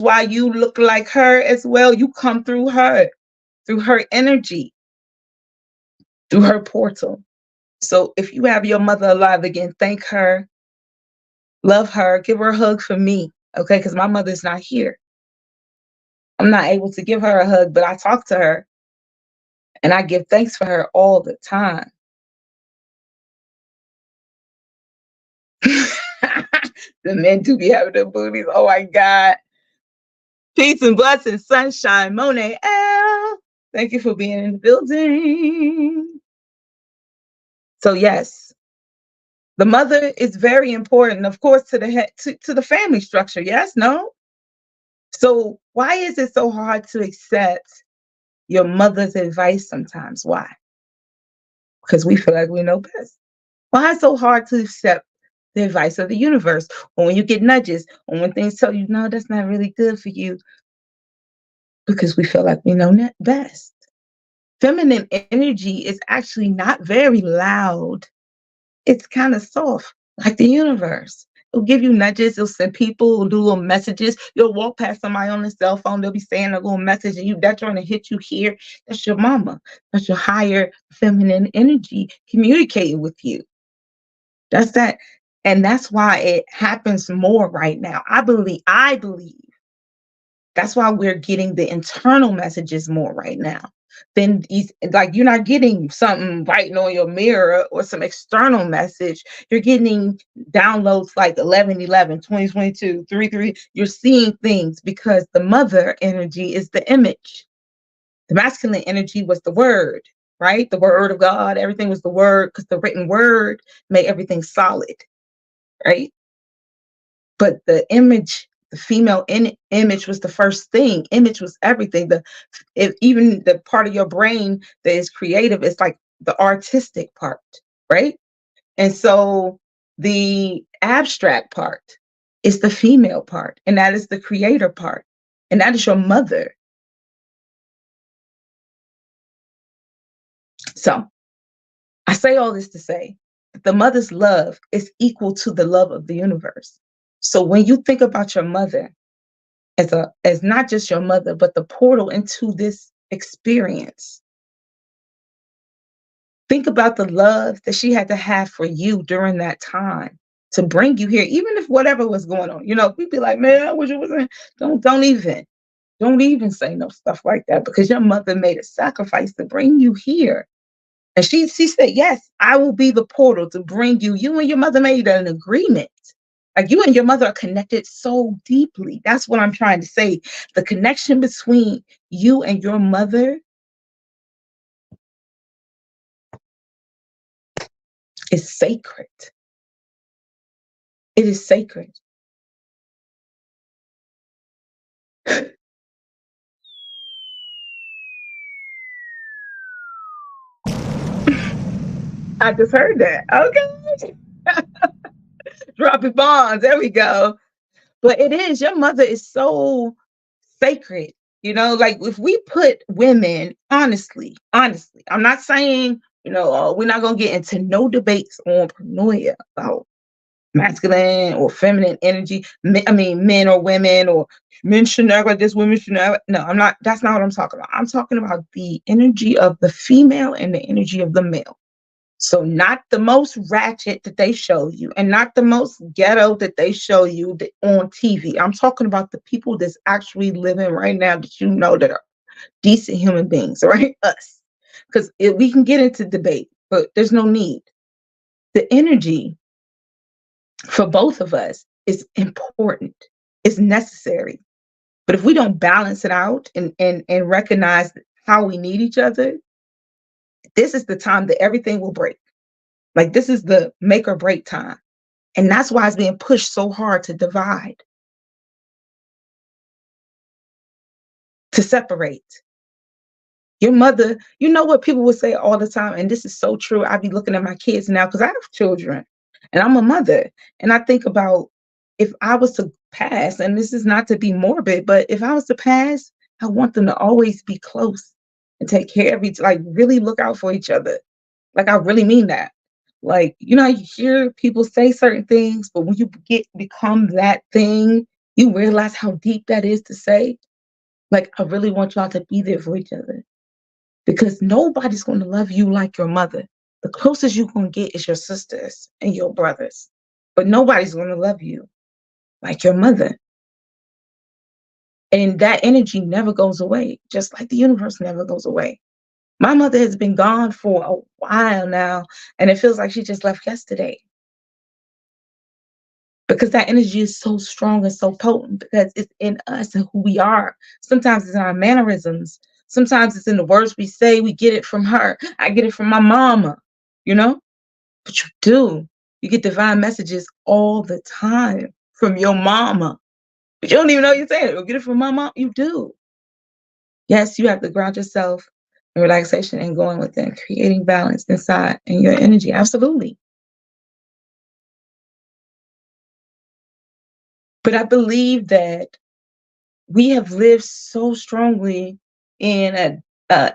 Why you look like her as well. You come through her energy, through her portal. So if you have your mother alive again, thank her, love her, give her a hug for me, okay? Because my mother's not here. I'm not able to give her a hug, but I talk to her and I give thanks for her all the time. The men do be having the booties. Oh my God. Peace and blessings, sunshine, Monet L. Thank you for being in the building. So yes, the mother is very important, of course, to the head, to the family structure. Yes, no. So why is it so hard to accept your mother's advice sometimes? Why? Because we feel like we know best. Why is it so hard to accept the advice of the universe? Or when you get nudges, or when things tell you, no, that's not really good for you, because we feel like we know best. Feminine energy is actually not very loud. It's kind of soft, like the universe. It'll give you nudges. It'll send people, it'll do little messages. You'll walk past somebody on the cell phone. They'll be saying a little message, and they're trying to hit you here. That's your mama. That's your higher feminine energy communicating with you. That's that. And that's why it happens more right now. I believe that's why we're getting the internal messages more right now. Then like you're not getting something writing on your mirror or some external message. You're getting downloads like 11/11, 2022, 3/3. You're seeing things because the mother energy is the image. The masculine energy was the word, right? The word of God. Everything was the word because the written word made everything solid, right? But the image, the female image was the first thing. Image was everything. Even the part of your brain that is creative is like the artistic part, right? And so the abstract part is the female part, and that is the creator part, and that is your mother. So I say all this to say that the mother's love is equal to the love of the universe. So when you think about your mother, as not just your mother, but the portal into this experience. Think about the love that she had to have for you during that time to bring you here, even if whatever was going on. We'd be like, man, I wish it wasn't. Don't even say no stuff like that because your mother made a sacrifice to bring you here. And she said, yes, I will be the portal to bring you. You and your mother made an agreement. Like you and your mother are connected so deeply. That's what I'm trying to say. The connection between you and your mother is sacred. It is sacred. I just heard that. Okay. Dropping bombs. There we go. But it is, your mother is so sacred. Like if we put women, honestly, I'm not saying, we're not going to get into no debates on Pronoia about masculine or feminine energy. Men or women, or men should never like this, women should never. No, I'm not. That's not what I'm talking about. I'm talking about the energy of the female and the energy of the male. So not the most ratchet that they show you and not the most ghetto that they show you on TV. I'm talking about the people that's actually living right now that are decent human beings, right? Us. Because we can get into debate, but there's no need. The energy for both of us is important. It's necessary. But if we don't balance it out and recognize how we need each other, this is the time that everything will break. Like this is the make or break time. And that's why it's being pushed so hard to divide, to separate. Your mother, you know what people would say all the time, and this is so true. I be looking at my kids now because I have children and I'm a mother. And I think about if I was to pass, and this is not to be morbid, but if I was to pass, I want them to always be close and take care of like really look out for each other. Like I really mean that. Like, you hear people say certain things, but when you become that thing, You realize how deep that is to say? Like, I really want y'all to be there for each other because nobody's going to love you like your mother. The closest you're going to get is your sisters and your brothers, but nobody's going to love you like your mother. And that energy never goes away, just like the universe never goes away. My mother has been gone for a while now, and it feels like she just left yesterday because that energy is so strong and so potent because it's in us and who we are. Sometimes it's in our mannerisms. Sometimes it's in the words we say. We get it from her. I get it from my mama, you know? But you do. You get divine messages all the time from your mama. But you don't even know you're saying it. You get it from my mom. You do. Yes, you have to ground yourself in relaxation and going within, creating balance inside in your energy. Absolutely. But I believe that we have lived so strongly in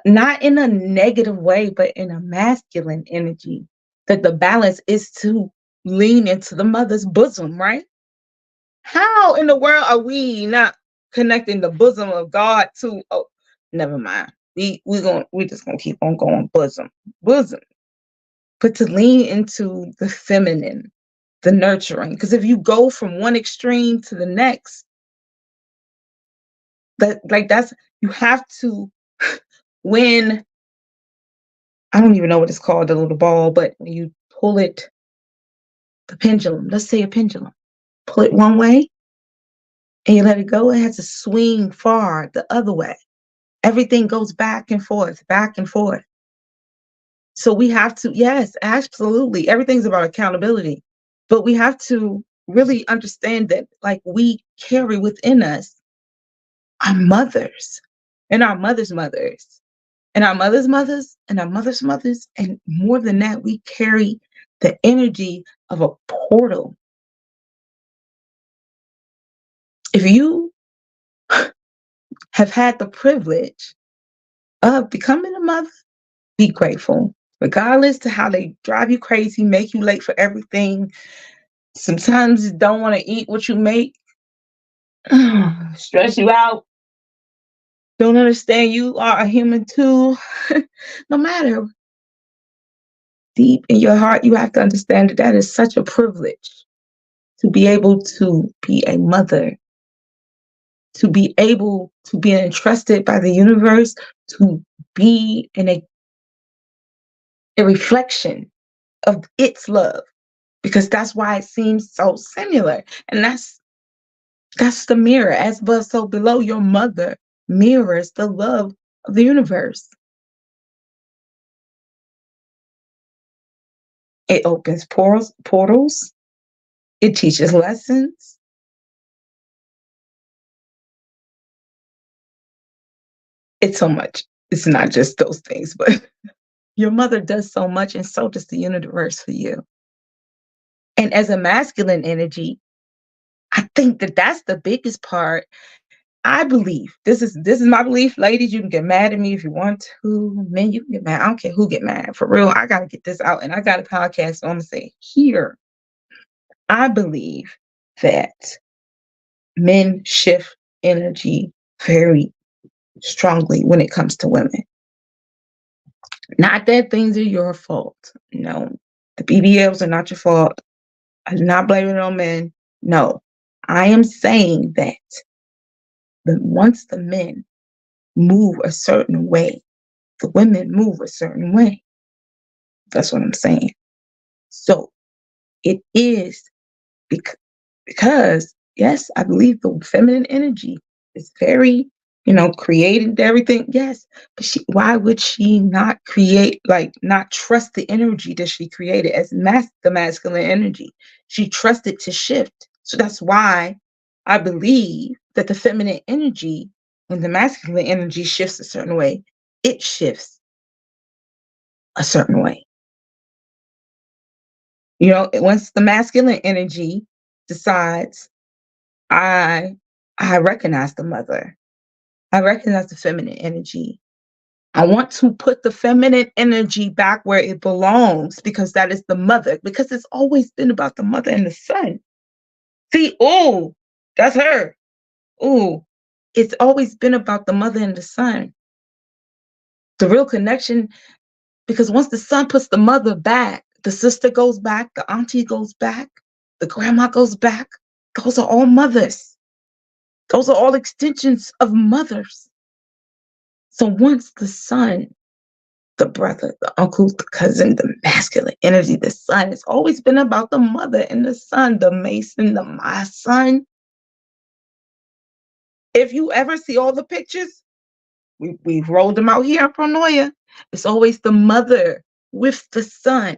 not in a negative way, but in a masculine energy, that the balance is to lean into the mother's bosom, right? How in the world are we not connecting the bosom of God to? Oh, never mind. We just gonna keep on going bosom. But to lean into the feminine, the nurturing, because if you go from one extreme to the next, that's you have to when I don't even know what it's called, the little ball, but when you pull it, the pendulum, let's say a pendulum, pull it one way and you let it go, it has to swing far the other way. Everything goes back and forth, back and forth. So we have to, yes, absolutely. Everything's about accountability, but we have to really understand that, like, we carry within us our mothers and our mothers' mothers and our mothers' mothers and our mothers' mothers. And more than that, we carry the energy of a portal. If you have had the privilege of becoming a mother, be grateful. Regardless to how they drive you crazy, make you late for everything, sometimes don't want to eat what you make, stress you out, don't understand you are a human too. No matter, deep in your heart, you have to understand that that is such a privilege to be able to be a mother, to be able to be entrusted by the universe, to be in a reflection of its love, because that's why it seems so similar. And that's the mirror. As above, so below. Your mother mirrors the love of the universe. It opens portals. It teaches lessons. It's so much. It's not just those things, but your mother does so much, and so does the universe for you. And as a masculine energy, I think that that's the biggest part. I believe this is my belief, ladies. You can get mad at me if you want to. Men, you can get mad. I don't care who get mad. For real, I gotta get this out, and I got a podcast, so I'm gonna say here. I believe that men shift energy very strongly when it comes to women. Not that things are your fault. No, the BBLs are not your fault. I do not blame it on men. No, I am saying that once the men move a certain way, the women move a certain way. That's what I'm saying. So it is because, yes, I believe the feminine energy is very, created everything. Yes, but why would she not create, like, not trust the energy that she created as the masculine energy? She trusted to shift. So that's why I believe that the feminine energy, when the masculine energy shifts a certain way, it shifts a certain way. Once the masculine energy decides, I I recognize the mother. I recognize the feminine energy. I want to put the feminine energy back where it belongs, because that is the mother, because it's always been about the mother and the son. See, oh, That's her. Ooh, it's always been about the mother and the son. The real connection, because once the son puts the mother back, the sister goes back, the auntie goes back, the grandma goes back. Those are all mothers. Those are all extensions of mothers. So once the son, the brother, the uncle, the cousin, the masculine energy, the son, it's always been about the mother and the son, the mason, the my son. If you ever see all the pictures, we've rolled them out here in Pronoia. It's always the mother with the son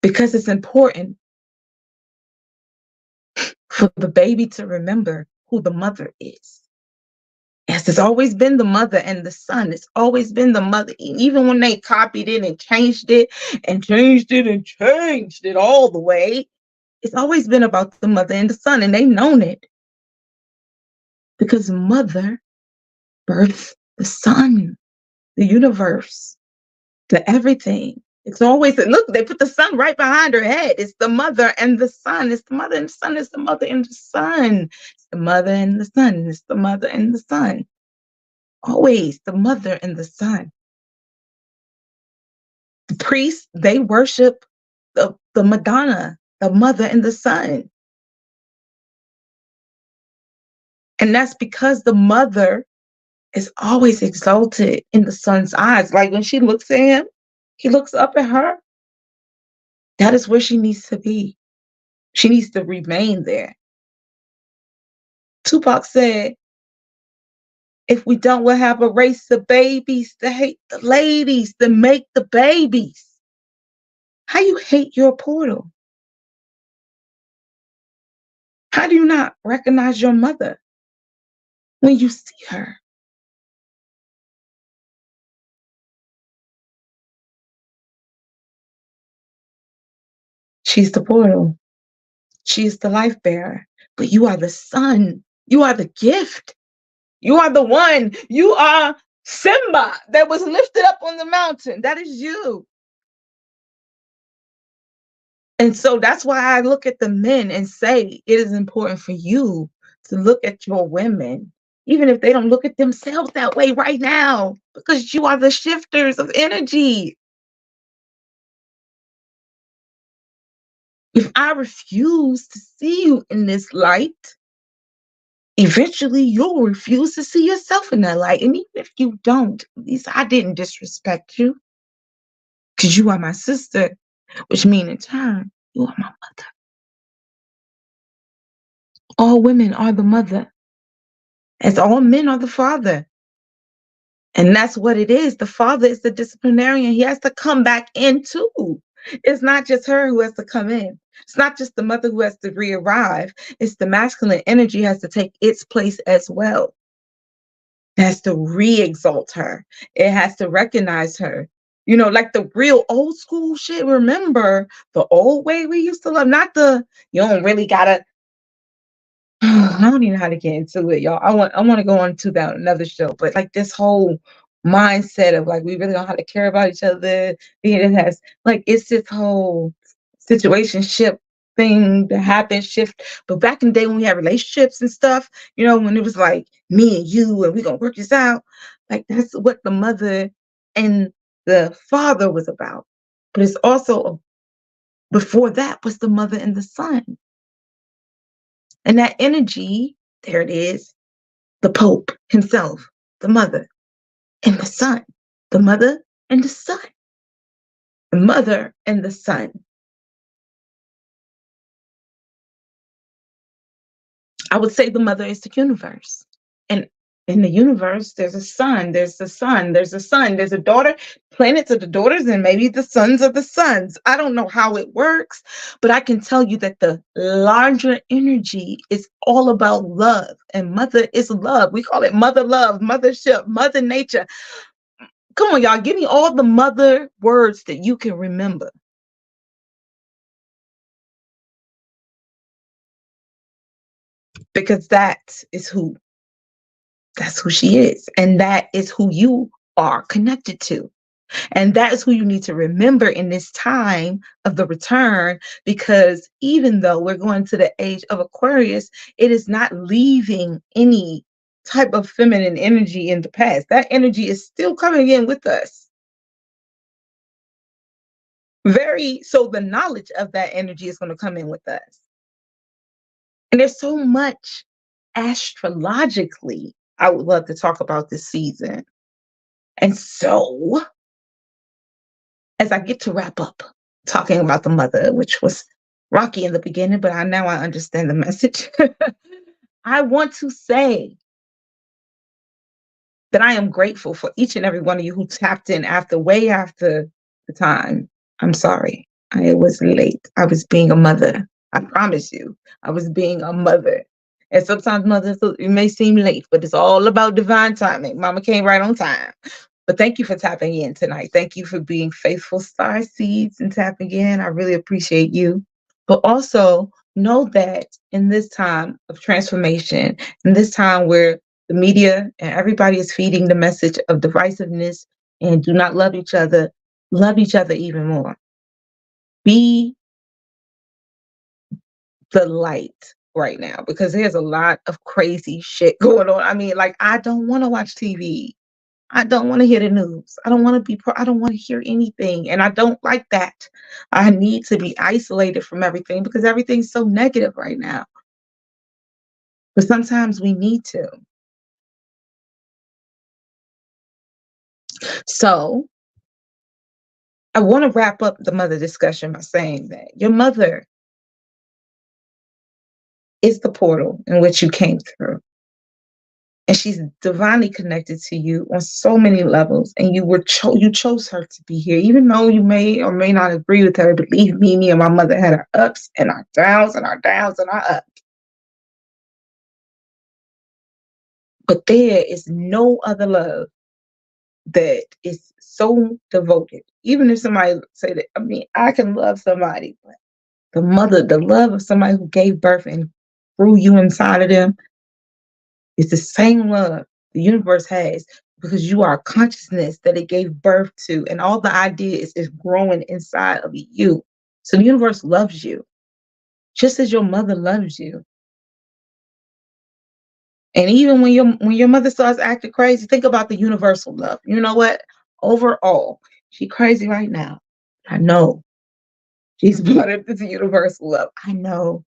because it's important for the baby to remember who the mother is. Yes, it's always been the mother and the son. It's always been the mother. Even when they copied it and changed it and changed it and changed it all the way, it's always been about the mother and the son, and they've known it because mother births the son, the universe, the everything. It's always, look, they put the sun right behind her head. It's the mother and the son. It's the mother and the son. It's the mother and the son. It's the mother and the son. It's the mother and the son. Always the mother and the son. The priests, they worship the Madonna, the mother and the son. And that's because the mother is always exalted in the son's eyes. Like when she looks at him, he looks up at her. That is where she needs to be. She needs to remain there. Tupac said, if we don't, we'll have a race of babies to hate the ladies, to make the babies. How you hate your portal? How do you not recognize your mother when you see her? She's the portal. She's the life bearer. But you are the son. You are the gift. You are the one. You are Simba that was lifted up on the mountain. That is you. And so that's why I look at the men and say it is important for you to look at your women, even if they don't look at themselves that way right now, because you are the shifters of energy. If I refuse to see you in this light, eventually you'll refuse to see yourself in that light. And even if you don't, at least I didn't disrespect you because you are my sister, which means in turn, you are my mother. All women are the mother, as all men are the father. And that's what it is. The father is the disciplinarian. He has to come back in too. It's not just her who has to come in. It's not just the mother who has to re-arrive. It's the masculine energy has to take its place as well. It has to re-exalt her. It has to recognize her. You know, like the real old school shit. Remember the old way we used to love, not the you don't really gotta I don't even know how to get into it, y'all. I want to go on to that another show, but like this whole mindset of like we really don't have to care about each other. It has like it's this whole situationship thing that happened shift. But back in the day when we had relationships and stuff, you know, when it was like me and you and we gonna work this out, like that's what the mother and the father was about. But it's also before that was the mother and the son. And that energy, there it is, the Pope himself, the mother and the son, the mother and the son, the mother and the son. I would say the mother is the universe. And in the universe, there's a sun, there's the sun, there's a son, there's a daughter. Planets are the daughters, and maybe the sons are the sons. I don't know how it works, but I can tell you that the larger energy is all about love, and mother is love. We call it mother love, mothership, mother nature. Come on, y'all, give me all the mother words that you can remember. Because that's who she is. And that is who you are connected to. And that is who you need to remember in this time of the return, because even though we're going to the age of Aquarius, it is not leaving any type of feminine energy in the past. That energy is still coming in with us. So the knowledge of that energy is going to come in with us. And there's so much astrologically I would love to talk about this season. And so, as I get to wrap up talking about the mother, which was rocky in the beginning, but now I understand the message. I want to say that I am grateful for each and every one of you who tapped in way after the time. I'm sorry. I was late. I was being a mother. I promise you, I was being a mother. And sometimes mothers, it may seem late, but it's all about divine timing. Mama came right on time. But thank you for tapping in tonight. Thank you for being faithful starseeds and tapping in. I really appreciate you. But also know that in this time of transformation, in this time where the media and everybody is feeding the message of divisiveness and do not love each other even more. Be the light right now, because there's a lot of crazy shit going on. I mean, like, I don't want to watch TV. I don't want to hear the news. I don't want to hear anything. And I don't like that. I need to be isolated from everything because everything's so negative right now. But sometimes we need to. So I want to wrap up the mother discussion by saying that your mother is the portal in which you came through. And she's divinely connected to you on so many levels. And you chose her to be here, even though you may or may not agree with her. Believe me and my mother had our ups and our downs and our downs and our ups. But there is no other love that is so devoted. Even if somebody say that, I mean, I can love somebody, but the love of somebody who gave birth and grew you inside of them, it's the same love the universe has, because you are a consciousness that it gave birth to, and all the idea is growing inside of you. So the universe loves you, just as your mother loves you. And even when your mother starts acting crazy, think about the universal love. You know what? Overall, she's crazy right now. I know. She's brought up to universal love. I know.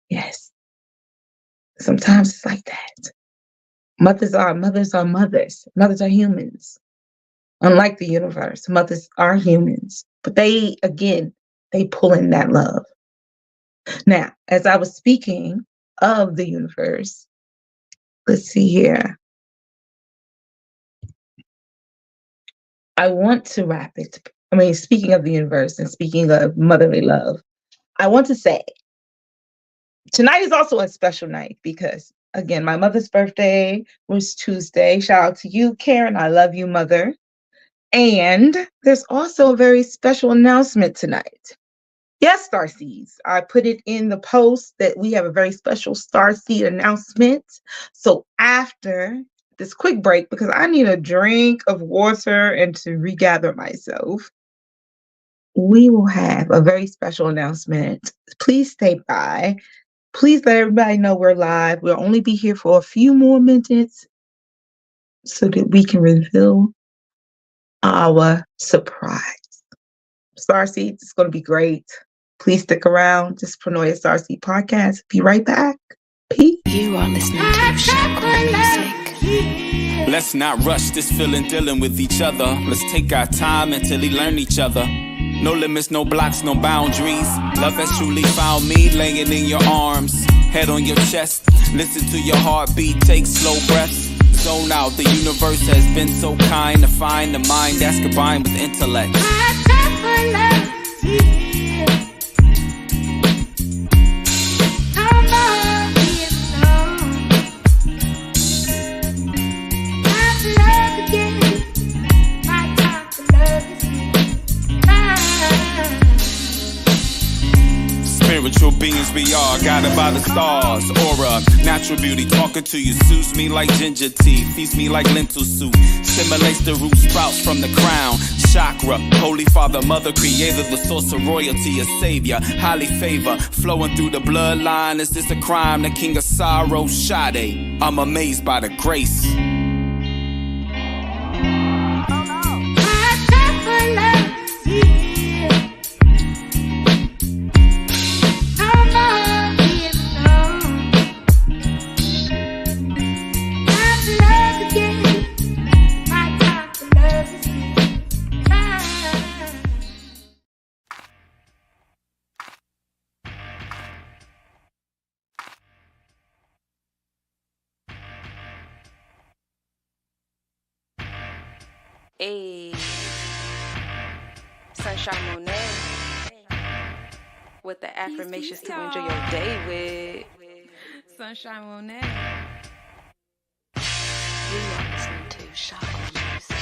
Yes. Sometimes it's like that. Mothers are mothers. Mothers are humans. Unlike the universe, mothers are humans. But they pull in that love. Now, as I was speaking of the universe, let's see here. I want to wrap it. I mean, speaking of the universe and speaking of motherly love, I want to say tonight is also a special night because, again, my mother's birthday was Tuesday. Shout out to you, Karen. I love you, mother. And there's also a very special announcement tonight. Yes, Starseeds. I put it in the post that we have a very special Starseed announcement. So after this quick break, because I need a drink of water and to regather myself, we will have a very special announcement. Please stay by. Please let everybody know we're live. We'll only be here for a few more minutes so that we can reveal our surprise. Starseeds, it's going to be great. Please stick around. This is Pronoia Starseed Podcast. Be right back. Peace. You are listening to Chakra Music. Let's not rush this feeling, dealing with each other. Let's take our time until we learn each other. No limits, no blocks, no boundaries. Love has truly found me, laying in your arms. Head on your chest, listen to your heartbeat, take slow breaths. Zone out, the universe has been so kind to find the mind that's combined with intellect. Spiritual beings we are, Guided by the stars, aura, natural beauty. Talking to you soothes me like ginger tea, feeds me like lentil soup. Simulates the root sprouts from the crown. Chakra, Holy Father, Mother, Creator, the source of royalty, a savior, highly favor, flowing through the bloodline. Is this a crime? The king of sorrow, Sade. I'm amazed by the grace. Hey, Sunshine Monet with the affirmations to enjoy your day with Sunshine Monet. You are listening to Chakra Music.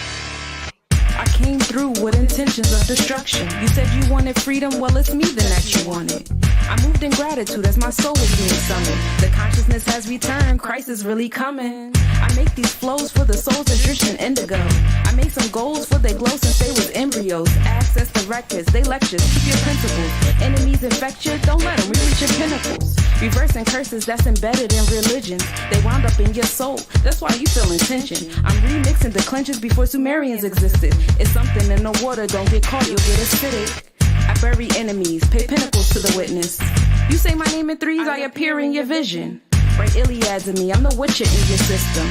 I came through with intentions of destruction. You said you wanted freedom, well it's me then that you wanted. I moved in gratitude as my soul was being summoned. The consciousness has returned, Christ is really coming. I make these flows for the souls that drift in indigo. I made some goals for they glow since they was embryos. Access the records, they lectures, keep your principles. Enemies infect you, don't let them reach your pinnacles. Reversing curses that's embedded in religions. They wound up in your soul, that's why you feel tension. I'm remixing the clenches before Sumerians existed. It's something in the water, don't get caught, you'll get acidic. I bury enemies, pay pinnacles to the witness. You say my name in threes, I appear in your vision. Bring Iliads in me, I'm the witcher in your system.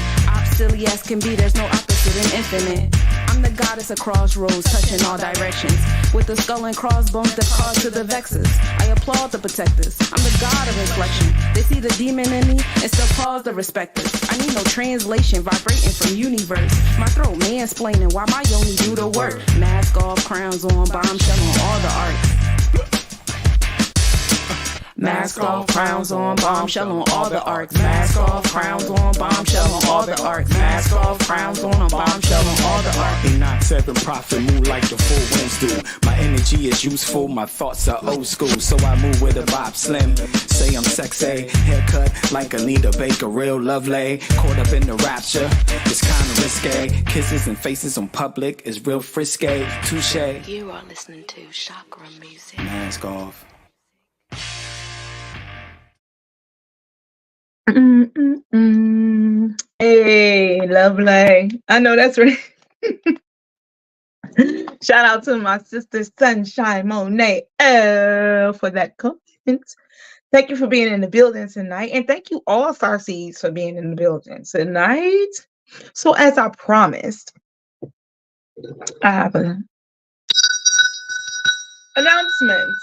Silly as can be, there's no opposite in infinite. I'm the goddess of crossroads, touching all directions. With the skull and crossbones that cause to the vexes. I applaud the protectors, I'm the god of inflection. They see the demon in me and still pause the respecters. I need no translation, vibrating from universe. My throat mansplaining while my yoni do the work. Mask off, crowns on, bombshell on all the arts. Mask off, crowns on, bombshell on all the arcs. Mask off, crowns on, bombshell on all the arcs. Mask off, crowns on, bombshell on all the arcs. Enoch 7 prophet, move like the full winds do. My energy is useful, my thoughts are old school. So I move with a Bob Slim. Say I'm sexy, haircut like Anita Baker, real lovely. Caught up in the rapture, it's kinda risque. Kisses and faces on public is real frisky. Touche. You are listening to Chakra Music. Mask off. Hey, lovely. I know that's right. Shout out to my sister Sunshine Monet for that comment. Thank you for being in the building tonight. And thank you all Starseeds for being in the building tonight. So as I promised, I have an announcement.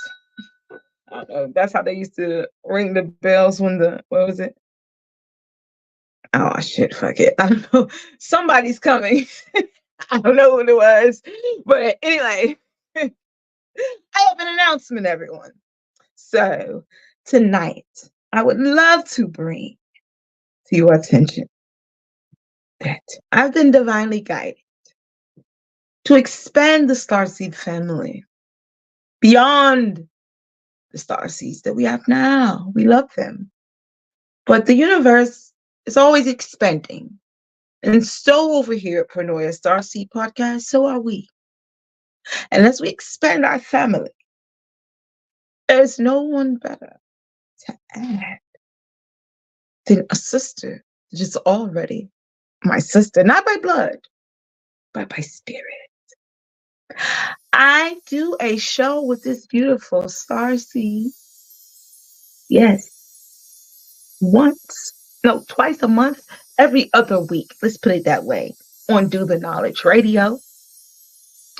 I don't know, that's how they used to ring the bells when what was it? Oh shit, fuck it. I don't know. Somebody's coming. I don't know what it was. But anyway, I have an announcement, everyone. So tonight, I would love to bring to your attention that I've been divinely guided to expand the Starseed family beyond the Starseeds that we have now. We love them. But the universe is always expanding. And so over here at Pronoia Starseed Podcast, so are we. And as we expand our family, there's no one better to add than a sister that is already my sister, not by blood, but by spirit. I do a show with this beautiful Starseed. Yes. Twice a month, every other week. Let's put it that way. On Do the Knowledge Radio.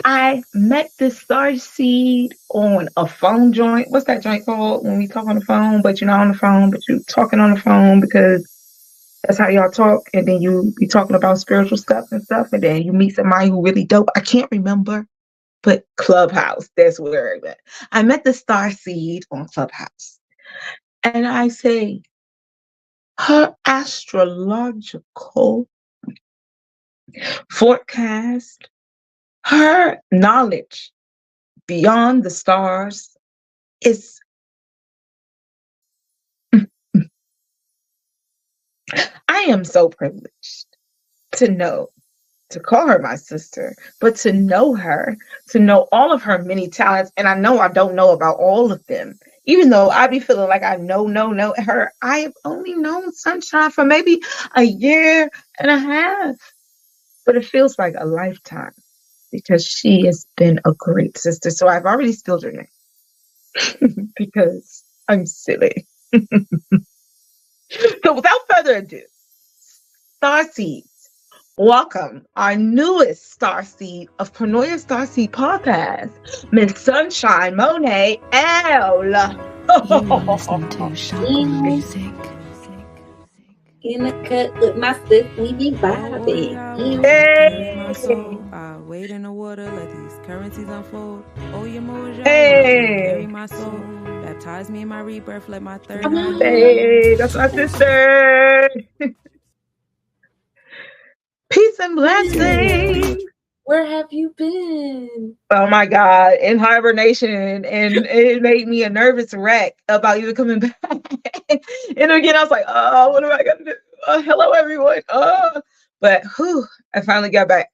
I met this Starseed on a phone joint. What's that joint called when we talk on the phone, but you're not on the phone, but you're talking on the phone because that's how y'all talk. And then you be talking about spiritual stuff and stuff. And then you meet somebody who really dope. I can't remember, but Clubhouse, that's where I met. I met the Starseed on Clubhouse. And I say, her astrological forecast, her knowledge beyond the stars is I am so privileged to call her my sister, but to know her, to know all of her many talents. And I know I don't know about all of them. Even though I be feeling like I know her, I have only known Sunshine for maybe a year and a half. But it feels like a lifetime because she has been a great sister. So I've already spilled her name because I'm silly. So without further ado, Starseed, welcome our newest Starseed of Pronoia Starseed podcast, Miss Sunshine Monet L. You are listening to Chakra Music. In the cut with my sis, we be vibing. I wade in the water, let these currencies unfold. Oh, your mojo, carry my soul. Baptize me in my rebirth, let my third eye. Hey, that's my sister. Peace and blessings. Where have you been? Oh my God, in hibernation, and it made me a nervous wreck about you coming back. And again, I was like, oh, what am I gonna do? Hello, everyone. But I finally got back.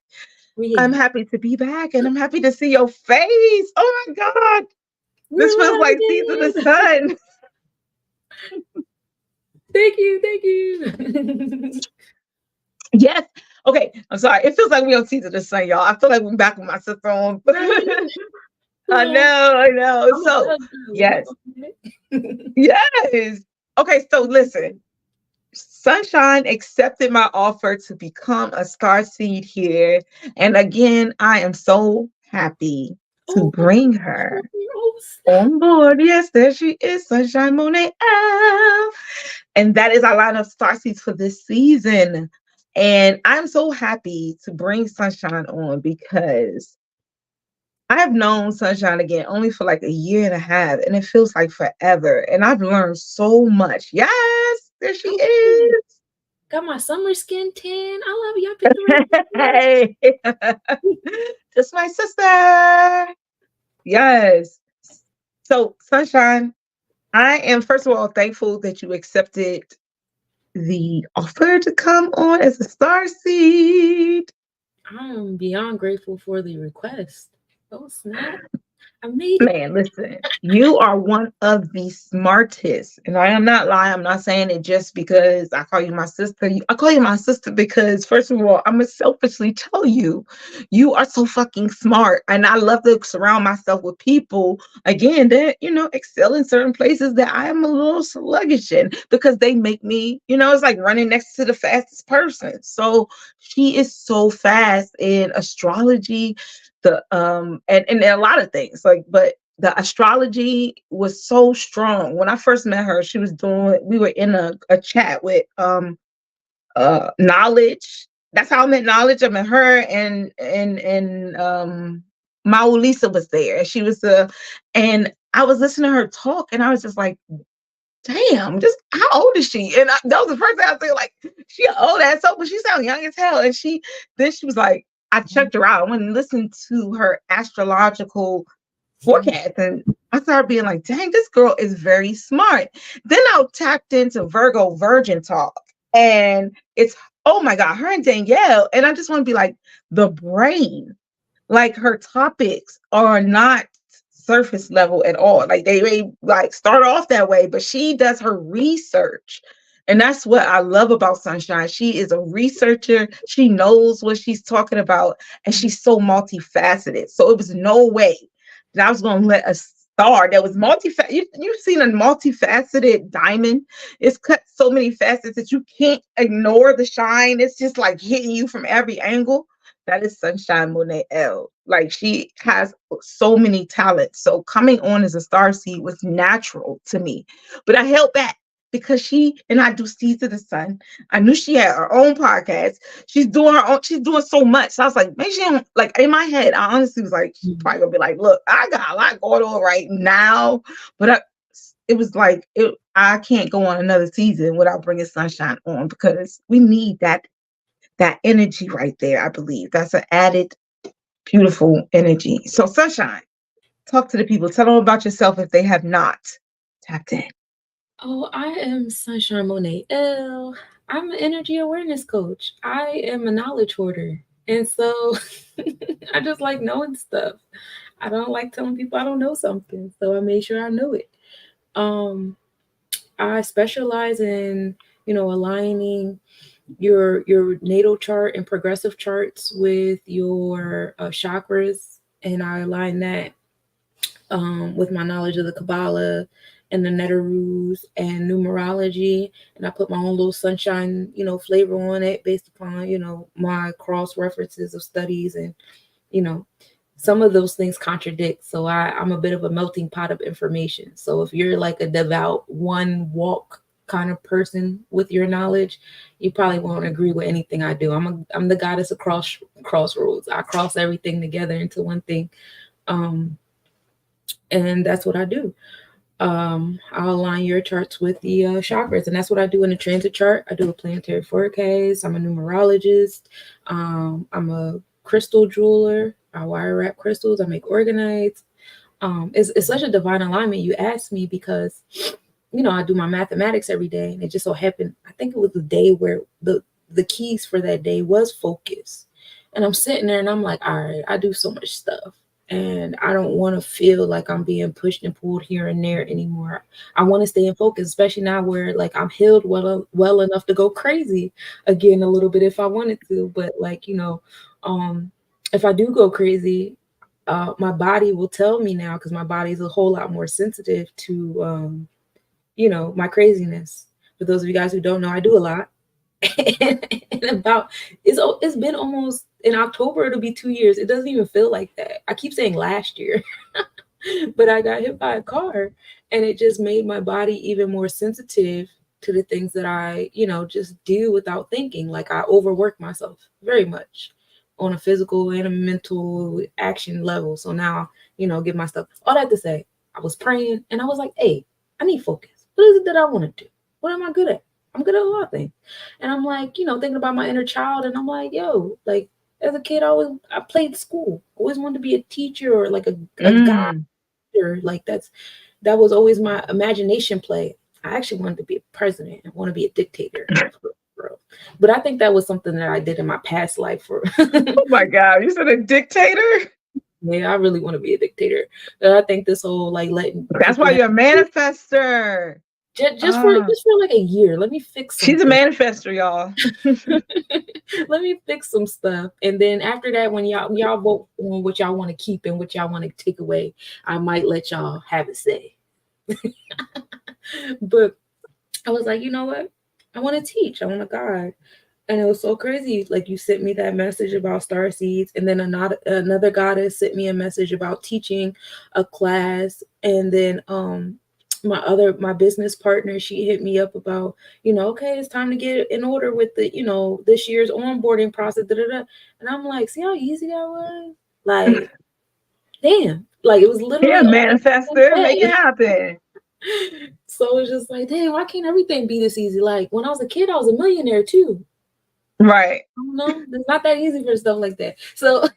Yeah. I'm happy to be back, and I'm happy to see your face. Oh my God, this feels like Seeds of the Sun. Thank you. Yes. Okay, I'm sorry. It feels like we're on Seeds of the Sun, y'all. I feel like we're back with my sister on. I know. So, yes. Yes. Okay, so listen. Sunshine accepted my offer to become a Starseed here. And again, I am so happy to bring her on board. Yes, there she is, Sunshine Monet L. And that is our line of Starseeds for this season. And I'm so happy to bring Sunshine on because I've known Sunshine again only for like a year and a half, and it feels like forever. And I've learned so much. Yes, there she is. Got my summer skin tan. I love you. I picked the right Hey, just my sister. Yes. So, Sunshine, I am first of all thankful that you accepted the offer to come on as a Starseed. I'm beyond grateful for the request. Oh, snap. Man, listen, you are one of the smartest, and I am not lying. I'm not saying it just because I call you my sister. I call you my sister because, first of all, I'm gonna selfishly tell you, you are so fucking smart, and I love to surround myself with people again that excel in certain places that I am a little sluggish in because they make me, it's like running next to the fastest person. So she is so fast in astrology. And a lot of things but the astrology was so strong. When I first met her, we were in a chat with Knowledge. That's how I met Knowledge. I met her and Maulisa was there, and she was and I was listening to her talk, and I was just like, damn, just how old is she? And that was the first thing I was thinking, like, she old ass, but she sounds young as hell. And she was like, I checked her out. I went and listened to her astrological forecast, and I started being like, dang, this girl is very smart. Then I tapped into Virgo Virgin talk, and it's, oh my God, her and Danielle. And I just want to be like, the brain, like her topics are not surface level at all. Like they may like start off that way, but she does her research. And that's what I love about Sunshine. She is a researcher. She knows what she's talking about, and she's so multifaceted. So it was no way that I was going to let a star that was multifaceted. You've seen a multifaceted diamond. It's cut so many facets that you can't ignore the shine. It's just like hitting you from every angle. That is Sunshine Monet L. Like, she has so many talents. So coming on as a Starseed was natural to me. But I held back because she and I do Seeds of the Sun. I knew she had her own podcast. She's doing her own, she's doing so much. So I was like, maybe she don't, like, in my head, I honestly was like, she's probably gonna be like, look, I got a lot going on right now. But it was like, I can't go on another season without bringing Sunshine on because we need that energy right there. I believe that's an added beautiful energy. So Sunshine, talk to the people. Tell them about yourself if they have not tapped in. Oh, I am Sunshine Monet L. I'm an energy awareness coach. I am a knowledge hoarder. And so I just like knowing stuff. I don't like telling people I don't know something. So I made sure I know it. Um, I specialize in, aligning your natal chart and progressive charts with your chakras, and I align that with my knowledge of the Kabbalah and the Neteroos and numerology, and I put my own little sunshine, flavor on it based upon, my cross references of studies, and you know, some of those things contradict. So I'm a bit of a melting pot of information. So if you're like a devout one walk kind of person with your knowledge, you probably won't agree with anything I do. I'm the goddess of crossroads. I cross everything together into one thing. And that's what I do. I'll align your charts with the chakras, and that's what I do in the transit chart. I do a planetary forecast. I'm a numerologist. I'm a crystal jeweler. I wire wrap crystals. I make organites. It's such a divine alignment. You asked me because, I do my mathematics every day, and it just so happened. I think it was the day where the keys for that day was focus, and I'm sitting there and I'm like, all right, I do so much stuff, and I don't want to feel like I'm being pushed and pulled here and there anymore. I want to stay in focus, especially now where like I'm healed well enough to go crazy again a little bit if I wanted to. But like, if I do go crazy, my body will tell me now, because my body is a whole lot more sensitive to, my craziness. For those of you guys who don't know, I do a lot. and about it's been almost, in October it'll be 2 years. It doesn't even feel like that. I keep saying last year, but I got hit by a car, and it just made my body even more sensitive to the things that I, just do without thinking. Like I overwork myself very much on a physical and a mental action level. So now, get my stuff. All that to say, I was praying and I was like, hey, I need focus. What is it that I want to do? What am I good at? I'm good at a lot of things. And I'm like, thinking about my inner child, and I'm like, yo, like as a kid, I played school. Always wanted to be a teacher or like a guy. Like that was always my imagination play. I actually wanted to be a president and want to be a dictator. But I think that was something that I did in my past life. Oh my God, you said a dictator? Yeah, I really want to be a dictator. But I think this whole like letting That's why you're a manifester. Just for like a year. Let me fix something. She's a manifester, y'all. Let me fix some stuff. And then after that, when y'all vote on what y'all want to keep and what y'all want to take away, I might let y'all have a say. But I was like, you know what? I want to teach. I want to guide. And it was so crazy. Like you sent me that message about Starseeds, and then another goddess sent me a message about teaching a class. And then my business partner, she hit me up about, okay, it's time to get in order with the, this year's onboarding process. And I'm like, see how easy that was? Like, damn. Like it was literally manifester, make it happen. So it's just like, damn, why can't everything be this easy? Like when I was a kid, I was a millionaire too. Right. It's not that easy for stuff like that. So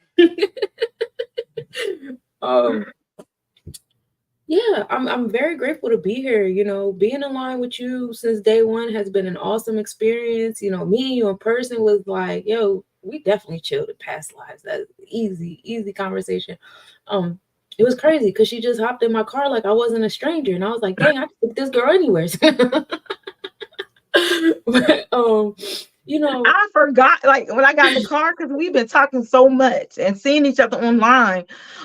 yeah, I'm very grateful to be here. Being in line with you since day one has been an awesome experience. Meeting you in person was like, yo, we definitely chilled in past lives. That's easy conversation. It was crazy because she just hopped in my car like I wasn't a stranger, and I was like, dang, I can take this girl anywhere. But I forgot, like when I got in the car, because we've been talking so much and seeing each other online,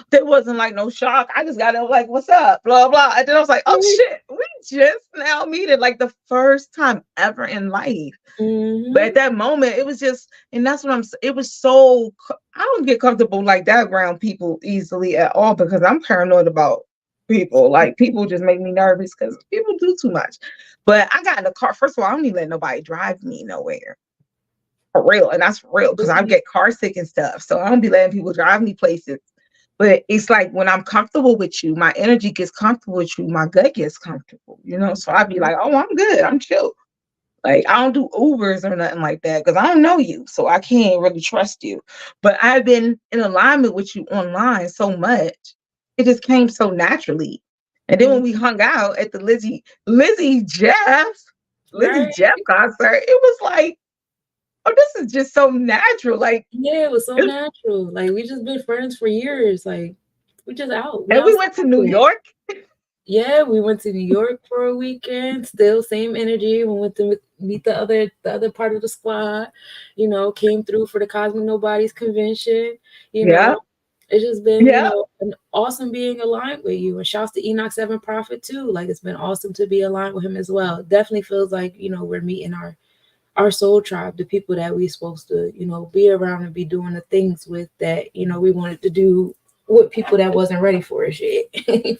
there wasn't like no shock. I just got in like, what's up, blah blah, and then I was like, oh shit, we just now meeting, like the first time ever in life. But at that moment, it was just, and that's what it was so, I don't get comfortable like that around people easily at all, because I'm paranoid about people. Like people just make me nervous because people do too much. But I got in the car. First of all, I don't even let nobody drive me nowhere. For real. And that's for real, because I get car sick and stuff. So I don't be letting people drive me places. But it's like when I'm comfortable with you, my energy gets comfortable with you, my gut gets comfortable, So I'd be like, oh, I'm good. I'm chill. Like I don't do Ubers or nothing like that because I don't know you. So I can't really trust you. But I've been in alignment with you online so much. It just came so naturally. And then when we hung out at the Lizzie Jeff, Lizzie Right? Jeff concert. It was like, oh, this is just so natural. Like, Yeah, it was so it- natural. Like we just been friends for years. Like we just out. We and we outside. went to New York. Yeah, we went to New York for a weekend. Still same energy. We went to meet the other part of the squad. You know, came through for the Cosmic Nobodies convention. You Yeah, know, it's just been yeah, an awesome being aligned with you. And shouts to Enoch Seven Prophet too. Like it's been awesome to be aligned with him as well. Definitely feels like we're meeting our soul tribe, the people that we supposed to be around and be doing the things with that we wanted to do with people that wasn't ready for it shit.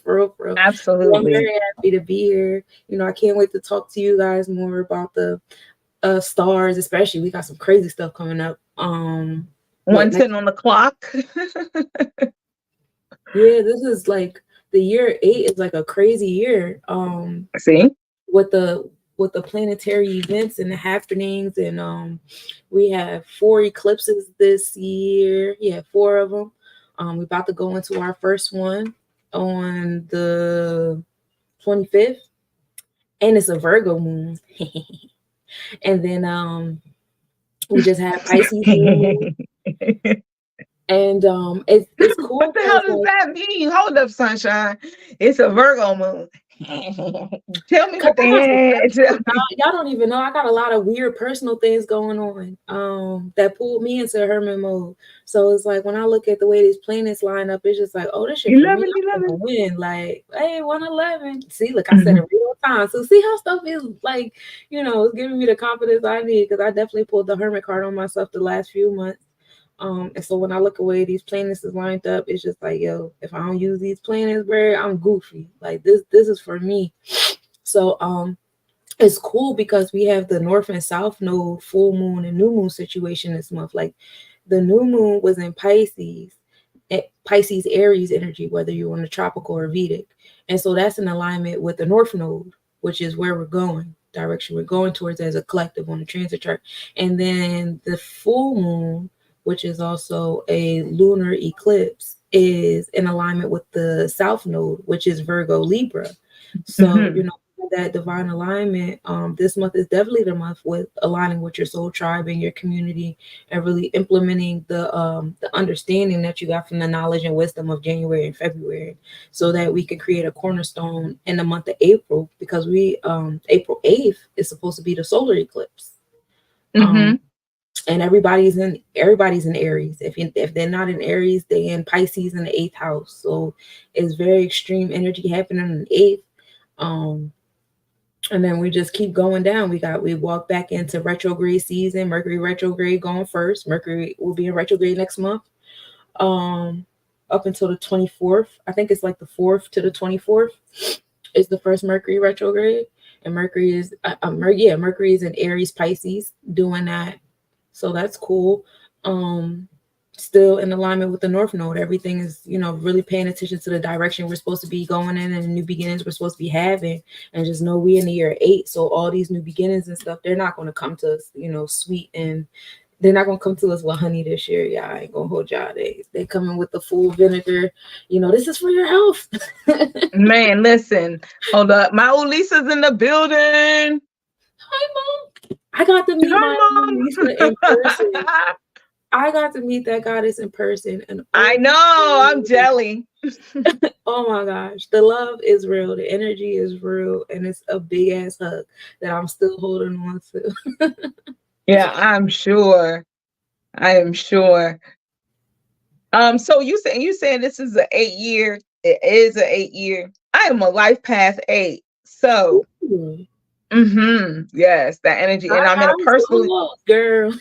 For real, for real. So I'm absolutely. very happy to be here. I can't wait to talk to you guys more about the stars, especially we got some crazy stuff coming up. What next? 1:10 on the clock. Yeah, this is like the year 8 is like a crazy year. See, With the planetary events and the happenings, and we have 4 eclipses this year. Yeah, 4 of them. We're about to go into our first one on the 25th, and it's a Virgo moon. And then we just had Pisces moon, and it's what cool the hell because does like that mean? Hold up, sunshine. It's a Virgo moon. Tell me cause what the I got some heck. personal, y'all don't even know. I got a lot of weird personal things going on that pulled me into hermit mode. So it's like when I look at the way these planets line up, it's just like, oh, this shit for me. 11, I'm gonna 11. win. Like, hey, 111. See, look, I said it real time. So see how stuff is like, it's giving me the confidence I need because I definitely pulled the hermit card on myself the last few months. And so when I look away, these planets is lined up. It's just like, yo, if I don't use these planets, bro, I'm goofy. Like this is for me. So it's cool because we have the north and south node full moon and new moon situation this month. Like the new moon was in Pisces Aries energy, whether you're on the tropical or Vedic. And so that's in alignment with the north node, which is where we're going, direction we're going towards as a collective on the transit chart. And then the full moon, which is also a lunar eclipse, is in alignment with the south node, which is Virgo Libra. So, that divine alignment, this month is definitely the month with aligning with your soul tribe and your community and really implementing the understanding that you got from the knowledge and wisdom of January and February, so that we can create a cornerstone in the month of April, because we April 8th is supposed to be the solar eclipse. And everybody's in Aries. If they're not in Aries, they're in Pisces in the 8th house. So it's very extreme energy happening in the 8th. And then we just keep going down. We walk back into retrograde season. Mercury retrograde going first. Mercury will be in retrograde next month. Up until the 24th. I think it's like the 4th to the 24th is the first Mercury retrograde. And Mercury is Mercury is in Aries Pisces doing that. So that's cool. Still in alignment with the North Node. Everything is, really paying attention to the direction we're supposed to be going in and the new beginnings we're supposed to be having. And just know we in the year 8. So all these new beginnings and stuff, they're not going to come to us, sweet, and they're not going to come to us with honey this year. Yeah, I ain't going to hold y'all. They coming with the full vinegar. This is for your health. Man, listen. Hold up. My old Lisa's in the building. Hi, Mom. I got to meet my Hi, Lisa in person. I got to meet that goddess in person. And I know. I'm jelly. Oh my gosh. The love is real. The energy is real. And it's a big ass hug that I'm still holding on to. Yeah, I'm sure. I am sure. So you saying this is an 8-year. It is an 8-year. I am a life path 8. So yes, that energy. And High I'm in a highs, low personally. lows, girl.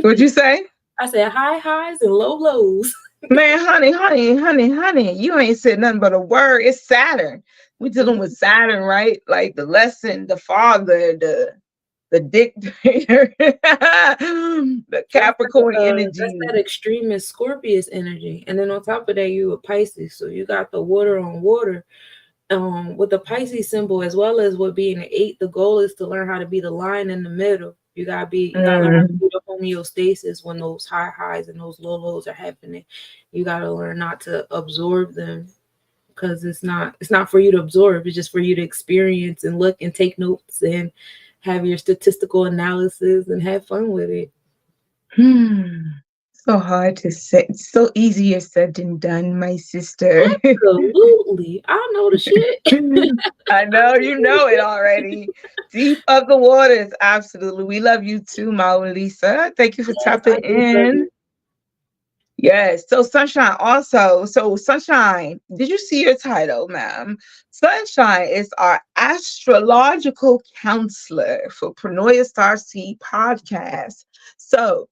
What'd you say? I said high highs and low lows. Man, honey, you ain't said nothing but a word. It's Saturn. We're dealing with Saturn, right? Like the lesson, the father, the dictator, the Capricorn That's energy. that extremist Scorpius energy. And then on top of that, you a Pisces. So you got the water on water. With the Pisces symbol, as well as with being an 8, the goal is to learn how to be the line in the middle. You gotta learn how to do the homeostasis when those high highs and those low lows are happening. You gotta learn not to absorb them, because it's not for you to absorb. It's just for you to experience and look and take notes and have your statistical analysis and have fun with it. So hard to say. It's so easier said than done, my sister. Absolutely. I know the shit. I know you know it already. Deep of the waters, absolutely. We love you too, Lisa. Thank you for Yes, I tapping do love in. it. Yes. So Sunshine also. So Sunshine, did you see your title, ma'am? Sunshine is our astrological counselor for Pronoia Starseed podcast. So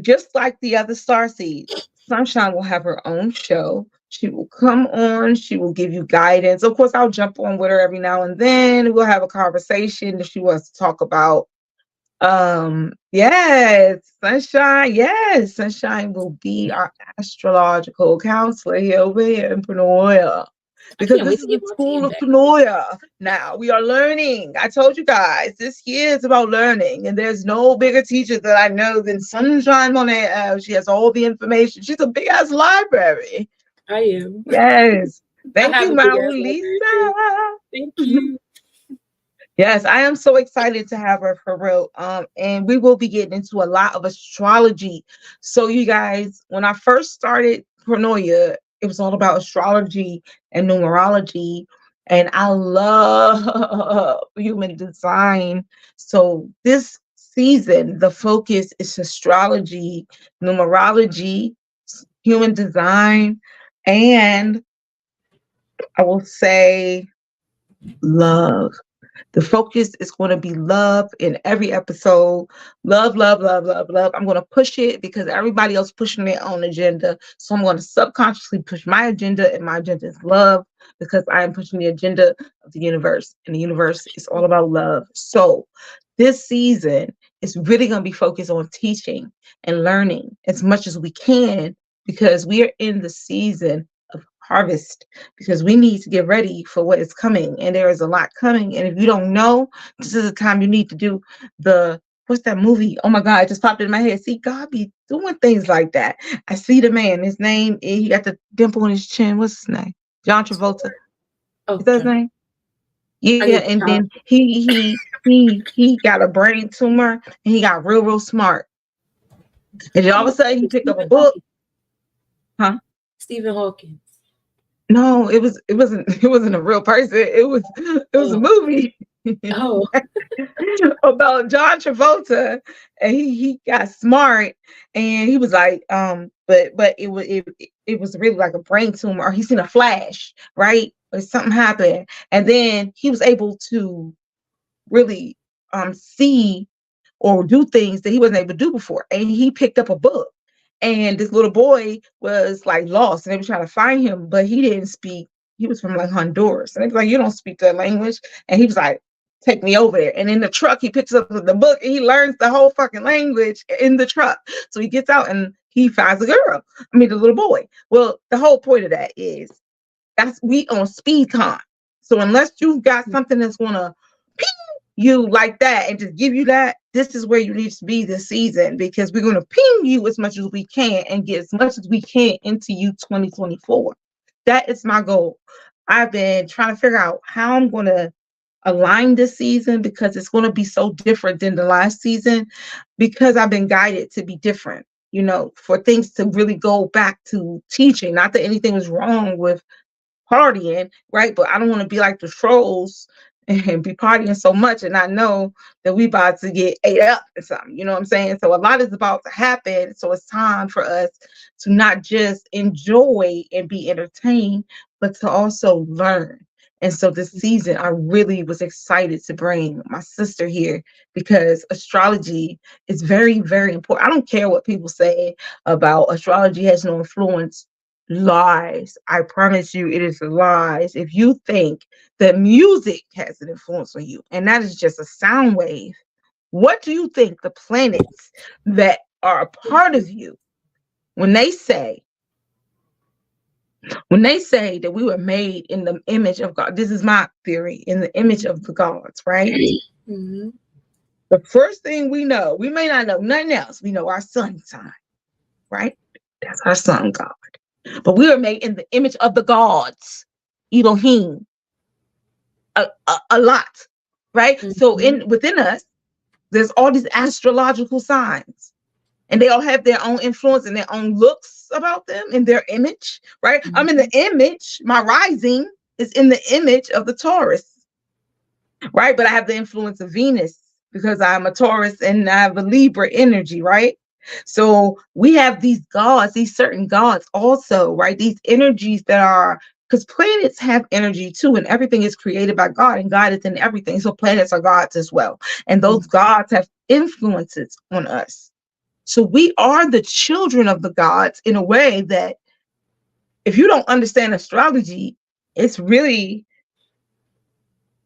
just like the other Starseeds, Sunshine will have her own show. She will come on. She will give you guidance. Of course, I'll jump on with her every now and then. We'll have a conversation if she wants to talk about yes, Sunshine. Yes, Sunshine will be our astrological counselor here over here in Pronoia. I Because can't this wait is to the get my school tan of back. Pronoia. Now we are learning. I told you guys this year is about learning, and there's no bigger teacher that I know than Sunshine Monet. She has all the information. She's a big ass library. I am. Yes. I Thank have you, a big ass library too. Lisa. Thank you. Yes, I am so excited to have her for real. And we will be getting into a lot of astrology. So, you guys, when I first started Pronoia, it was all about astrology and numerology. And I love human design. So, this season, the focus is astrology, numerology, human design, and I will say love. The focus is going to be love in every episode. Love, love, love, love, love. I'm going to push it because everybody else pushing their own agenda. So I'm going to subconsciously push my agenda, and my agenda is love because I am pushing the agenda of the universe, and the universe is all about love. So this season is really going to be focused on teaching and learning as much as we can because we are in the season of harvest because we need to get ready for what is coming, and there is a lot coming. And if you don't know, this is the time you need to do the what's that movie? Oh my God, it just popped in my head. See, God be doing things like that. I see the man. His name, he got the dimple in his chin. What's his name? John Travolta. Oh, Is that his John. name? I Yeah, get the and child. then he got a brain tumor and he got real smart. And then all of a sudden he picked up a Stephen book. Hawking. Huh? Stephen Hawking. No, it wasn't a real person. It was a Oh. movie. Oh. About John Travolta, and he got smart, and he was like, but it was really like a brain tumor, or he seen a flash, right? Or something happened, and then he was able to really see or do things that he wasn't able to do before. And he picked up a book. And this little boy was like lost and they were trying to find him, but he didn't speak. He was from like Honduras. And they was like, you don't speak that language. And he was like, take me over there. And in the truck, he picks up the book and he learns the whole fucking language in the truck. So he gets out and he finds a girl. I mean, the little boy. Well, the whole point of that is we on speed time. So unless you've got something that's gonna you like that and just give you that, this is where you need to be this season because we're going to ping you as much as we can and get as much as we can into you 2024. That is my goal. I've been trying to figure out how I'm going to align this season because it's going to be so different than the last season because I've been guided to be different, for things to really go back to teaching. Not that anything was wrong with partying, right? But I don't want to be like the trolls and be partying so much and not know that we about to get ate up or something. You know what I'm saying? So a lot is about to happen. So it's time for us to not just enjoy and be entertained, but to also learn. And so this season, I really was excited to bring my sister here because astrology is very, very important. I don't care what people say about astrology has no influence. Lies. I promise you, it is lies. If you think that music has an influence on you, and that is just a sound wave, what do you think the planets that are a part of you, when they say that we were made in the image of God, this is my theory, in the image of the gods, right? Mm-hmm. The first thing we know, we may not know nothing else, we know our sun sign, right? That's our sun god. But we were made in the image of the gods, Elohim, a lot. right? So within us, there's all these astrological signs, and they all have their own influence and their own looks about them and their image, right? I'm in the image, my rising is in the image of the Taurus, right? But I have the influence of Venus because I'm a Taurus and I have a Libra energy, right? So we have these gods, these certain gods also, right? These energies that are, because planets have energy too, and everything is created by God, and God is in everything. So planets are gods as well. And those gods have influences on us. So we are the children of the gods in a way that if you don't understand astrology, it's really,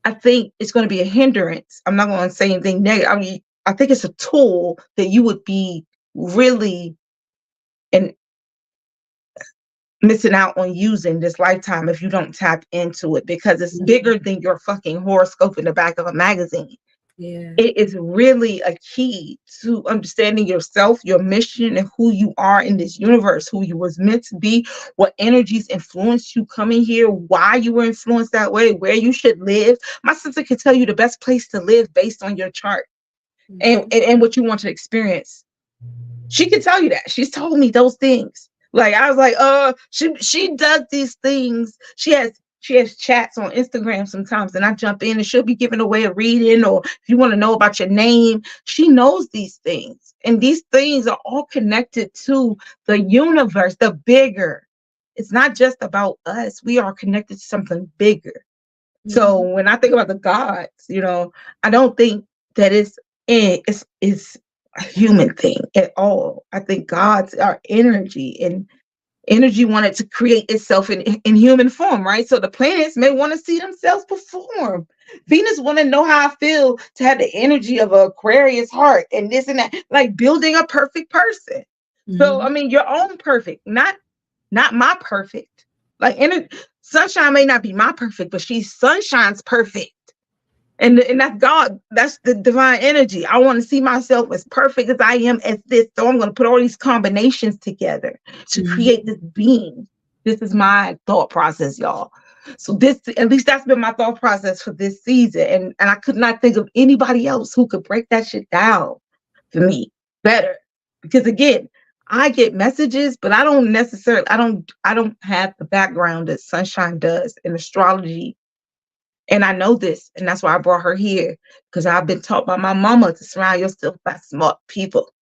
I think it's going to be a hindrance. I'm not going to say anything negative. I mean, I think it's a tool that you would be really and missing out on using this lifetime if you don't tap into it, because it's bigger than your fucking horoscope in the back of a magazine. Yeah. It is really a key to understanding yourself, your mission, and who you are in this universe, who you was meant to be, what energies influenced you coming here, why you were influenced that way, where you should live. My sister can tell you the best place to live based on your chart and what you want to experience. She can tell you that. She's told me those things. Like I was like, she does these things. She has chats on Instagram sometimes, and I jump in and she'll be giving away a reading, or if you want to know about your name, she knows these things. And these things are all connected to the universe, the bigger. It's not just about us. We are connected to something bigger. So when I think about the gods, I don't think that it's a human thing at all. I think gods are energy, and energy wanted to create itself in human form, right? So the planets may want to see themselves perform. Venus want to know how I feel to have the energy of an Aquarius heart and this and that, like building a perfect person. So I mean, your own perfect, not my perfect. Like Sunshine may not be my perfect, but she's Sunshine's perfect. And that's God. That's the divine energy. I want to see myself as perfect as I am as this. So I'm going to put all these combinations together to create this being. This is my thought process, y'all. So this, at least that's been my thought process for this season. And I could not think of anybody else who could break that shit down for me better. Because again, I get messages, but I don't have the background that Sunshine does in astrology. And I know this, and that's why I brought her here, because I've been taught by my mama to surround yourself by smart people.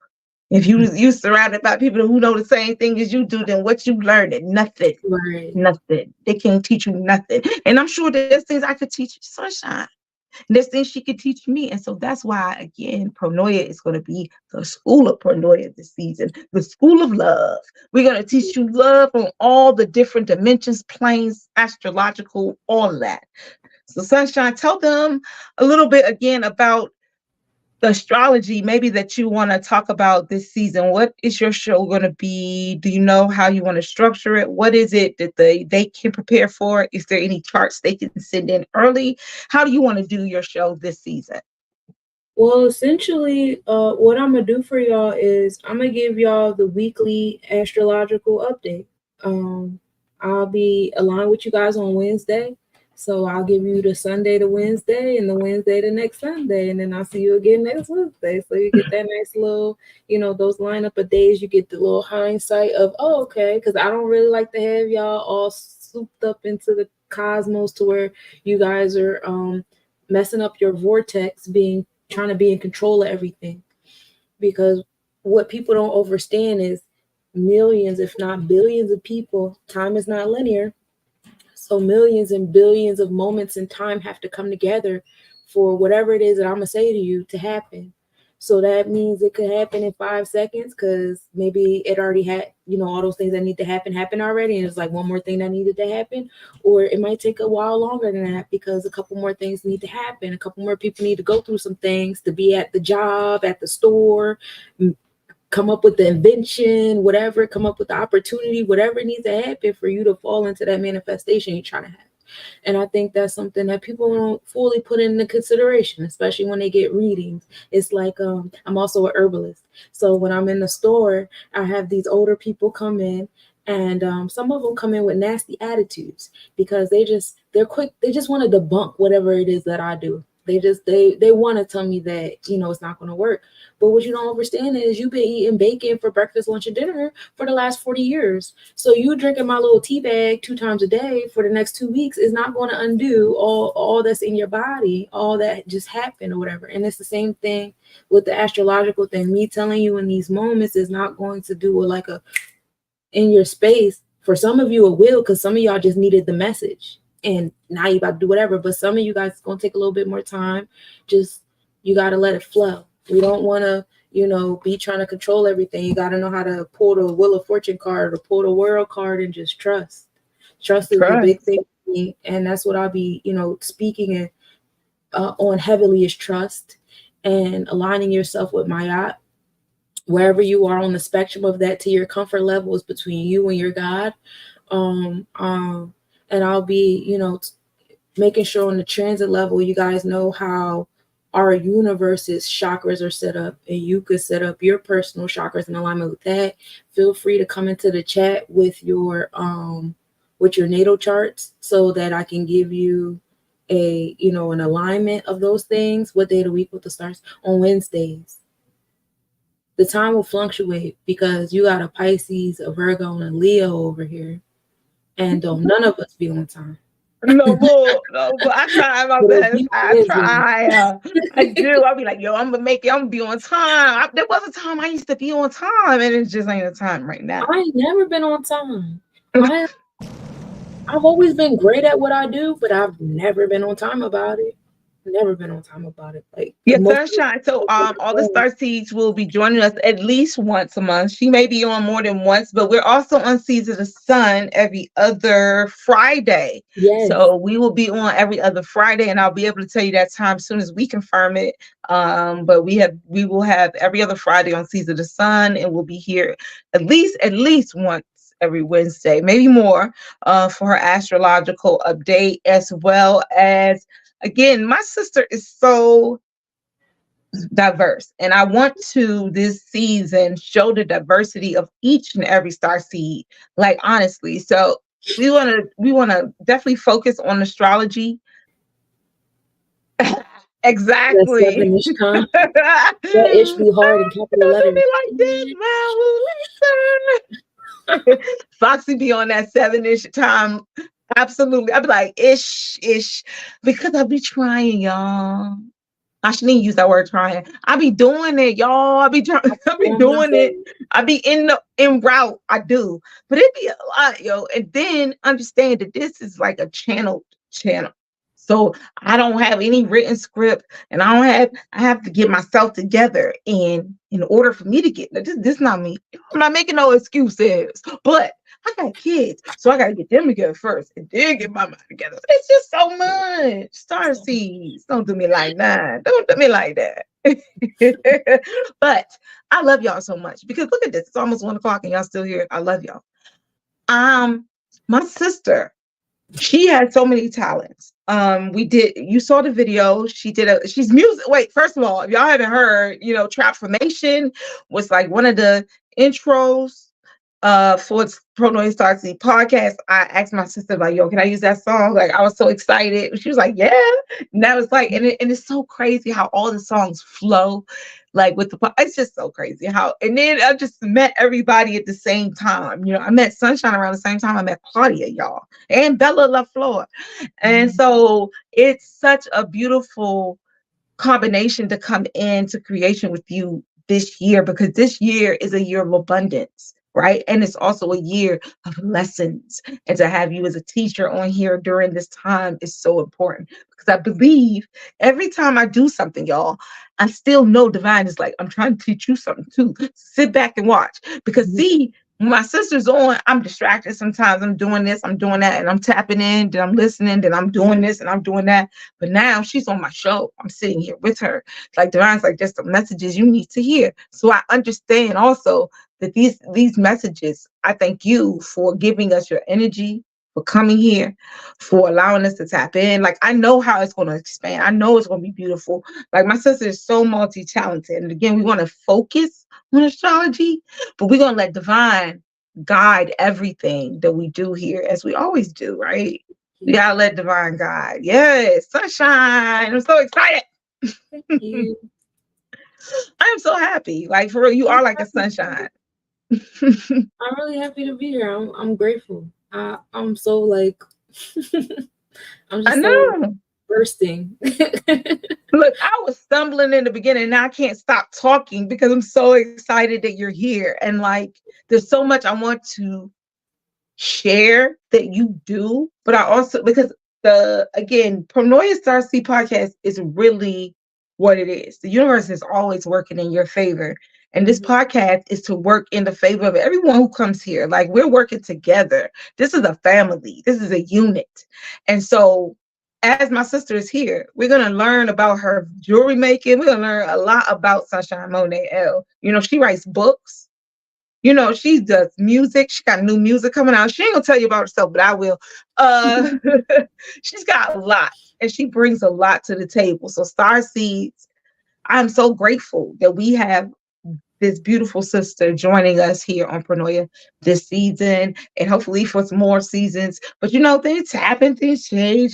If you surrounded by people who know the same thing as you do, then what you learned? Nothing. Right. Nothing. They can't teach you nothing. And I'm sure there's things I could teach Sunshine. And there's things she could teach me. And so that's why, again, Pronoia is going to be the school of Pronoia this season, the school of love. We're going to teach you love on all the different dimensions, planes, astrological, all of that. So Sunshine, tell them a little bit again about the astrology maybe that you want to talk about this season. What is your show going to be? Do you know how you want to structure it? What is it that they can prepare for? Is there any charts they can send in early? How do you want to do your show this season? Well, essentially, what I'm gonna do for y'all is I'm gonna give y'all the weekly astrological update. I'll be aligned with you guys on Wednesday, so I'll give you the Sunday to Wednesday and the Wednesday to next Sunday, and then I'll see you again next Wednesday. So you get that nice little, those lineup of days. You get the little hindsight of, oh, okay, because I don't really like to have y'all all souped up into the cosmos to where you guys are messing up your vortex, trying to be in control of everything. Because what people don't understand is millions, if not billions of people, time is not linear. So millions and billions of moments in time have to come together for whatever it is that I'm going to say to you to happen. So that means it could happen in 5 seconds because maybe it already had, all those things that need to happen already. And it's like one more thing that needed to happen. Or it might take a while longer than that because a couple more things need to happen. A couple more people need to go through some things to be at the job, at the store, come up with the invention, whatever, come up with the opportunity, whatever needs to happen for you to fall into that manifestation you're trying to have. And I think that's something that people don't fully put into consideration, especially when they get readings. It's like I'm also an herbalist. So when I'm in the store, I have these older people come in, and some of them come in with nasty attitudes because they're quick. They just want to debunk whatever it is that I do. They want to tell me that, it's not going to work. But what you don't understand is you've been eating bacon for breakfast, lunch, and dinner for the last 40 years. So you drinking my little tea bag 2 times a day for the next 2 weeks is not going to undo all that's in your body, all that just happened or whatever. And it's the same thing with the astrological thing. Me telling you in these moments is not going to do like a in your space. For some of you, it will, because some of y'all just needed the message and now you got to do whatever. But some of you guys, it's going to take a little bit more time. Just, you got to let it flow. We don't want to, be trying to control everything. You got to know how to pull the Wheel of Fortune card or pull the World card and just trust. Trust is the big thing for me. And that's what I'll be, speaking and on heavily is trust and aligning yourself with Mayat. Wherever you are on the spectrum of that, to your comfort level is between you and your God. And I'll be, making sure on the transit level, you guys know how our universe's chakras are set up, and you could set up your personal chakras in alignment with that. Feel free to come into the chat with your natal charts so that I can give you an alignment of those things. What day of the week with the stars? On Wednesdays. The time will fluctuate because you got a Pisces, a Virgo, and a Leo over here. And none of us be on time. No more. I try my best. I try. I do. I'll be like, yo, I'm gonna be on time. There was a time I used to be on time, and it just ain't a time right now. I ain't never been on time. I've always been great at what I do, but I've never been on time about it. Never been on time about it. Like, yeah, Sunshine. So all the Starseeds will be joining us at least once a month. She may be on more than once, but we're also on Seeds of the Sun every other Friday. Yes. So we will be on every other Friday, and I'll be able to tell you that time as soon as we confirm it. But we will have every other Friday on Seeds of the Sun, and we'll be here at least once every Wednesday, maybe more, for her astrological update, as well as, again, my sister is so diverse, and I want to this season show the diversity of each and every star seed, like, honestly. So we want to definitely focus on astrology. Exactly. That ish be hard in capital letters. Like this, Foxy be on that 7-ish time. Absolutely. I'd be like, ish, because I be trying, y'all. I shouldn't use that word trying. I be doing it, y'all. I be doing it. I be en route. I do. But it be a lot, yo. And then understand that this is like a channel. So I don't have any written script, and I have to get myself together in order for me to get this not me. I'm not making no excuses, but I got kids, so I gotta get them together first and then get my mind together. It's just so much. Starseeds, don't do me like that. Don't do me like that. But I love y'all so much, because look at this. It's almost 1:00 and y'all still here. I love y'all. My sister, she had so many talents. You saw the video. She's music. Wait, first of all, if y'all haven't heard, Trap Formation was like one of the intros for Pronoia Starseed podcast. I asked my sister, like, yo, can I use that song? Like, I was so excited. She was like, yeah. And that was like, and it's so crazy how all the songs flow, like with it's just so crazy how. And then I just met everybody at the same time. I met Sunshine around the same time I met Claudia, y'all, and Bella LaFleur. And so it's such a beautiful combination to come into creation with you this year, because this year is a year of abundance, right? And it's also a year of lessons. And to have you as a teacher on here during this time is so important, because I believe every time I do something, y'all, I still know divine is like, I'm trying to teach you something too. Sit back and watch, because see, when my sister's on, I'm distracted sometimes. I'm doing this, I'm doing that, and I'm tapping in, then I'm listening, then I'm doing this and I'm doing that. But now she's on my show. I'm sitting here with her. Like, divine's like, just the messages you need to hear. So I understand also that these messages, I thank you for giving us your energy, for coming here, for allowing us to tap in. Like, I know how it's going to expand. I know it's going to be beautiful. Like, my sister is so multi-talented. And again, we want to focus on astrology, but we're going to let divine guide everything that we do here, as we always do, right? you. Yeah, I let divine guide. Yes, sunshine. I'm so excited. Thank you. I am so happy. Like for real, you I'm are like a happy sunshine. I'm really happy to be here. I'm grateful. I'm so like I'm I just so know. bursting. Look, I was stumbling in the beginning. Now I can't stop talking because I'm so excited that you're here. And like, there's so much I want to share that you do, but I also because Pronoia Starseed podcast is really what it is. The universe is always working in your favor. And this Mhm. podcast is to work in the favor of everyone who comes here. Like we're working together. This is a family. This is a unit. And so as my sister is here, we're gonna learn about her jewelry making. We're gonna learn a lot about Sunshine Monet L. You know, she writes books. You know, she does music. She got new music coming out. She ain't gonna tell you about herself, but I will. Uh, she's got a lot, and she brings a lot to the table. So, Star Seeds, I'm so grateful that we have this beautiful sister joining us here on Pronoia this season, and hopefully for some more seasons. But you know, things happen, things change.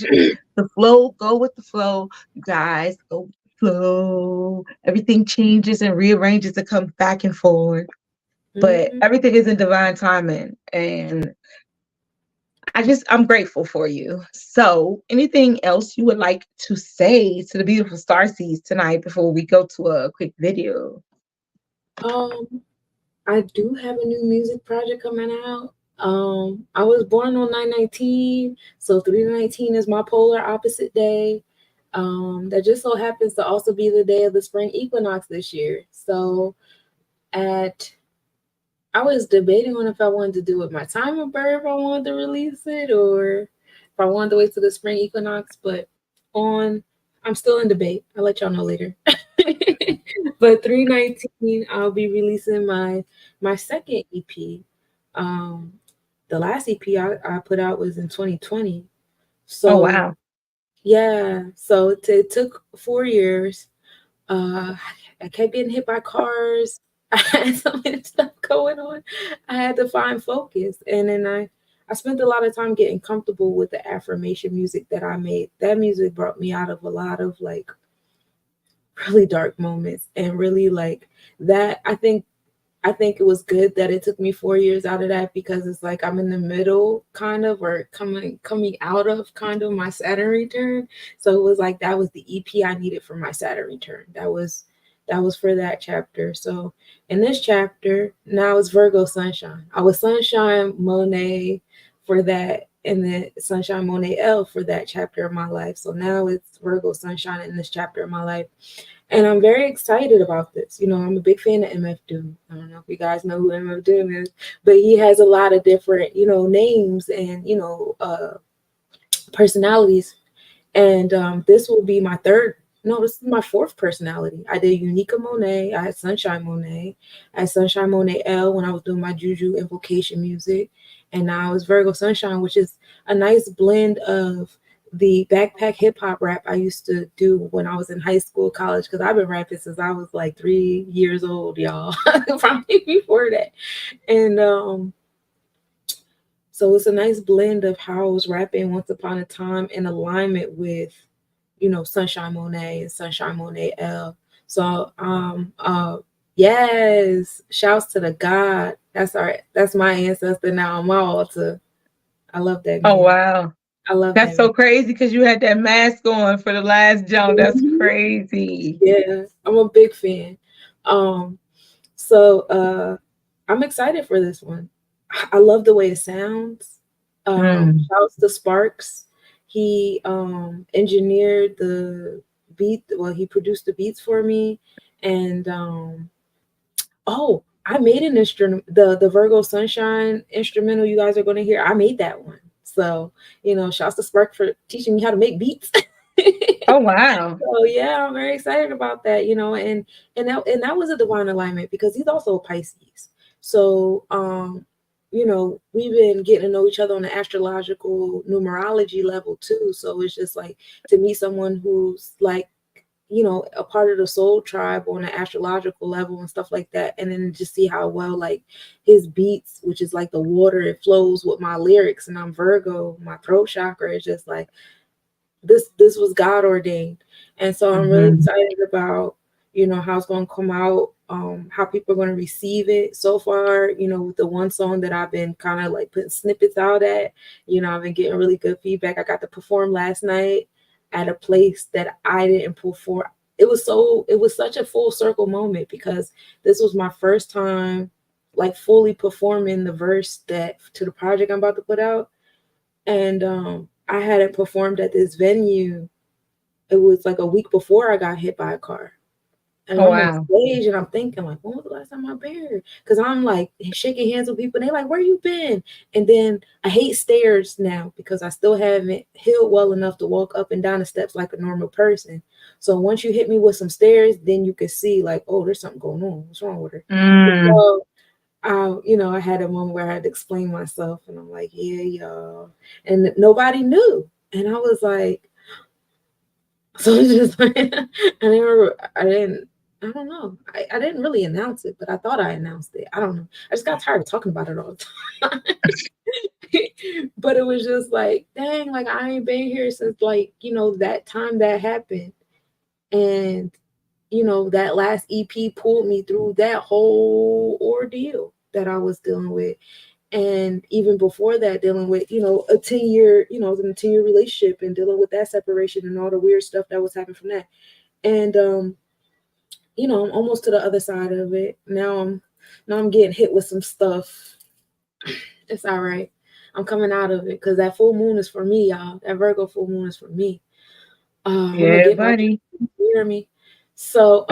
The flow, go with the flow, you guys. Go with the flow. Everything changes and rearranges and comes back and forth, but Mhm. everything is in divine timing, and I'm grateful for you. So anything else you would like to say to the beautiful star seeds tonight before we go to a quick video? Um, I do have a new music project coming out. I was born on 9/19, so 3/19 is my polar opposite day. That just so happens to also be the day of the spring equinox this year. So at I was debating on if I wanted to do it my time of birth, if I wanted to release it, or if I wanted to wait till the spring equinox. But on, I'm still in debate. I'll let y'all know later. But 3/19, I'll be releasing my second EP. Um, the last EP I put out was in 2020. Oh So wow. yeah, so it took 4 years. uh, I kept getting hit by cars. I had so many stuff going on. I had to find focus, and then I spent a lot of time getting comfortable with the affirmation music that I made. That music brought me out of a lot of like really dark moments, and really like that. I think it was good that it took me 4 years out of that, because it's like I'm in the middle kind of, or coming out of kind of my Saturn return. So it was like that was the EP I needed for my Saturn return. That was for that chapter. So in this chapter, now it's Virgo Sunshine. I was Sunshine Monet for that, and then Sunshine Monet L for that chapter of my life. So now it's Virgo Sunshine in this chapter of my life. And I'm very excited about this. You know, I'm a big fan of MF Doom. I don't know if you guys know who MF Doom is, but he has a lot of different, names and, personalities. And this will be my third. No, this is my fourth personality. I did Unica Monet. I had Sunshine Monet. I had Sunshine Monet L when I was doing my Juju invocation music. And now it's Virgo Sunshine, which is a nice blend of the backpack hip hop rap I used to do when I was in high school, college, because I've been rapping since I was like 3 years old, y'all. Probably before that. And so it's a nice blend of how I was rapping once upon a time in alignment with, Sunshine Monet and Sunshine Monet L. So yes, shouts to the God. That's my ancestor now on my altar. I love that Oh man. wow. I love That's that man. so crazy because you had that mask on for the last jump. That's Mhm. crazy. Yeah, I'm a big fan. Um, so I'm excited for this one. I love the way it sounds. Mm. Shouts to Sparks. He engineered the beat. Well, he produced the beats for me, and oh, I made an instrument. The Virgo Sunshine instrumental you guys are going to hear. I made that one. So shouts to Spark for teaching me how to make beats. Oh wow. So yeah, I'm very excited about that, and that was a divine alignment because he's also a Pisces. So we've been getting to know each other on the astrological numerology level too. So it's just like to meet someone who's like a part of the soul tribe on an astrological level and stuff like that. And then just see how well, like, his beats, which is like the water, it flows with my lyrics. And I'm Virgo, my throat chakra is just like, this was God ordained. And so I'm really excited about, how it's going to come out, how people are going to receive it. So far, with the one song that I've been kind of like putting snippets out at, I've been getting really good feedback. I got to perform last night at a place that I didn't perform. It was such a full circle moment, because this was my first time like fully performing the verse that to the project I'm about to put out. And I hadn't performed at this venue. It was like a week before I got hit by a car. And I'm on stage and I'm thinking, like, when was the last time I've been here? Because I'm like shaking hands with people and they're like, where you been? And then I hate stairs now because I still haven't healed well enough to walk up and down the steps like a normal person. So once you hit me with some stairs, then you can see like, oh, there's something going on. What's wrong with her? So I had a moment where I had to explain myself, and I'm like, yeah, y'all. And nobody knew. And I was like, so it's just like, I don't know. I didn't really announce it, but I thought I announced it. I don't know. I just got tired of talking about it all the time. But it was just like, dang, like I ain't been here since like, that time that happened. And, that last EP pulled me through that whole ordeal that I was dealing with. And even before that, dealing with, a 10-year, I was in a 10-year relationship and dealing with that separation and all the weird stuff that was happening from that. And, I'm almost to the other side of it. Now I'm getting hit with some stuff. It's all right. I'm coming out of it because that full moon is for me, y'all. That Virgo full moon is for me. Yeah, buddy. You hear me? So,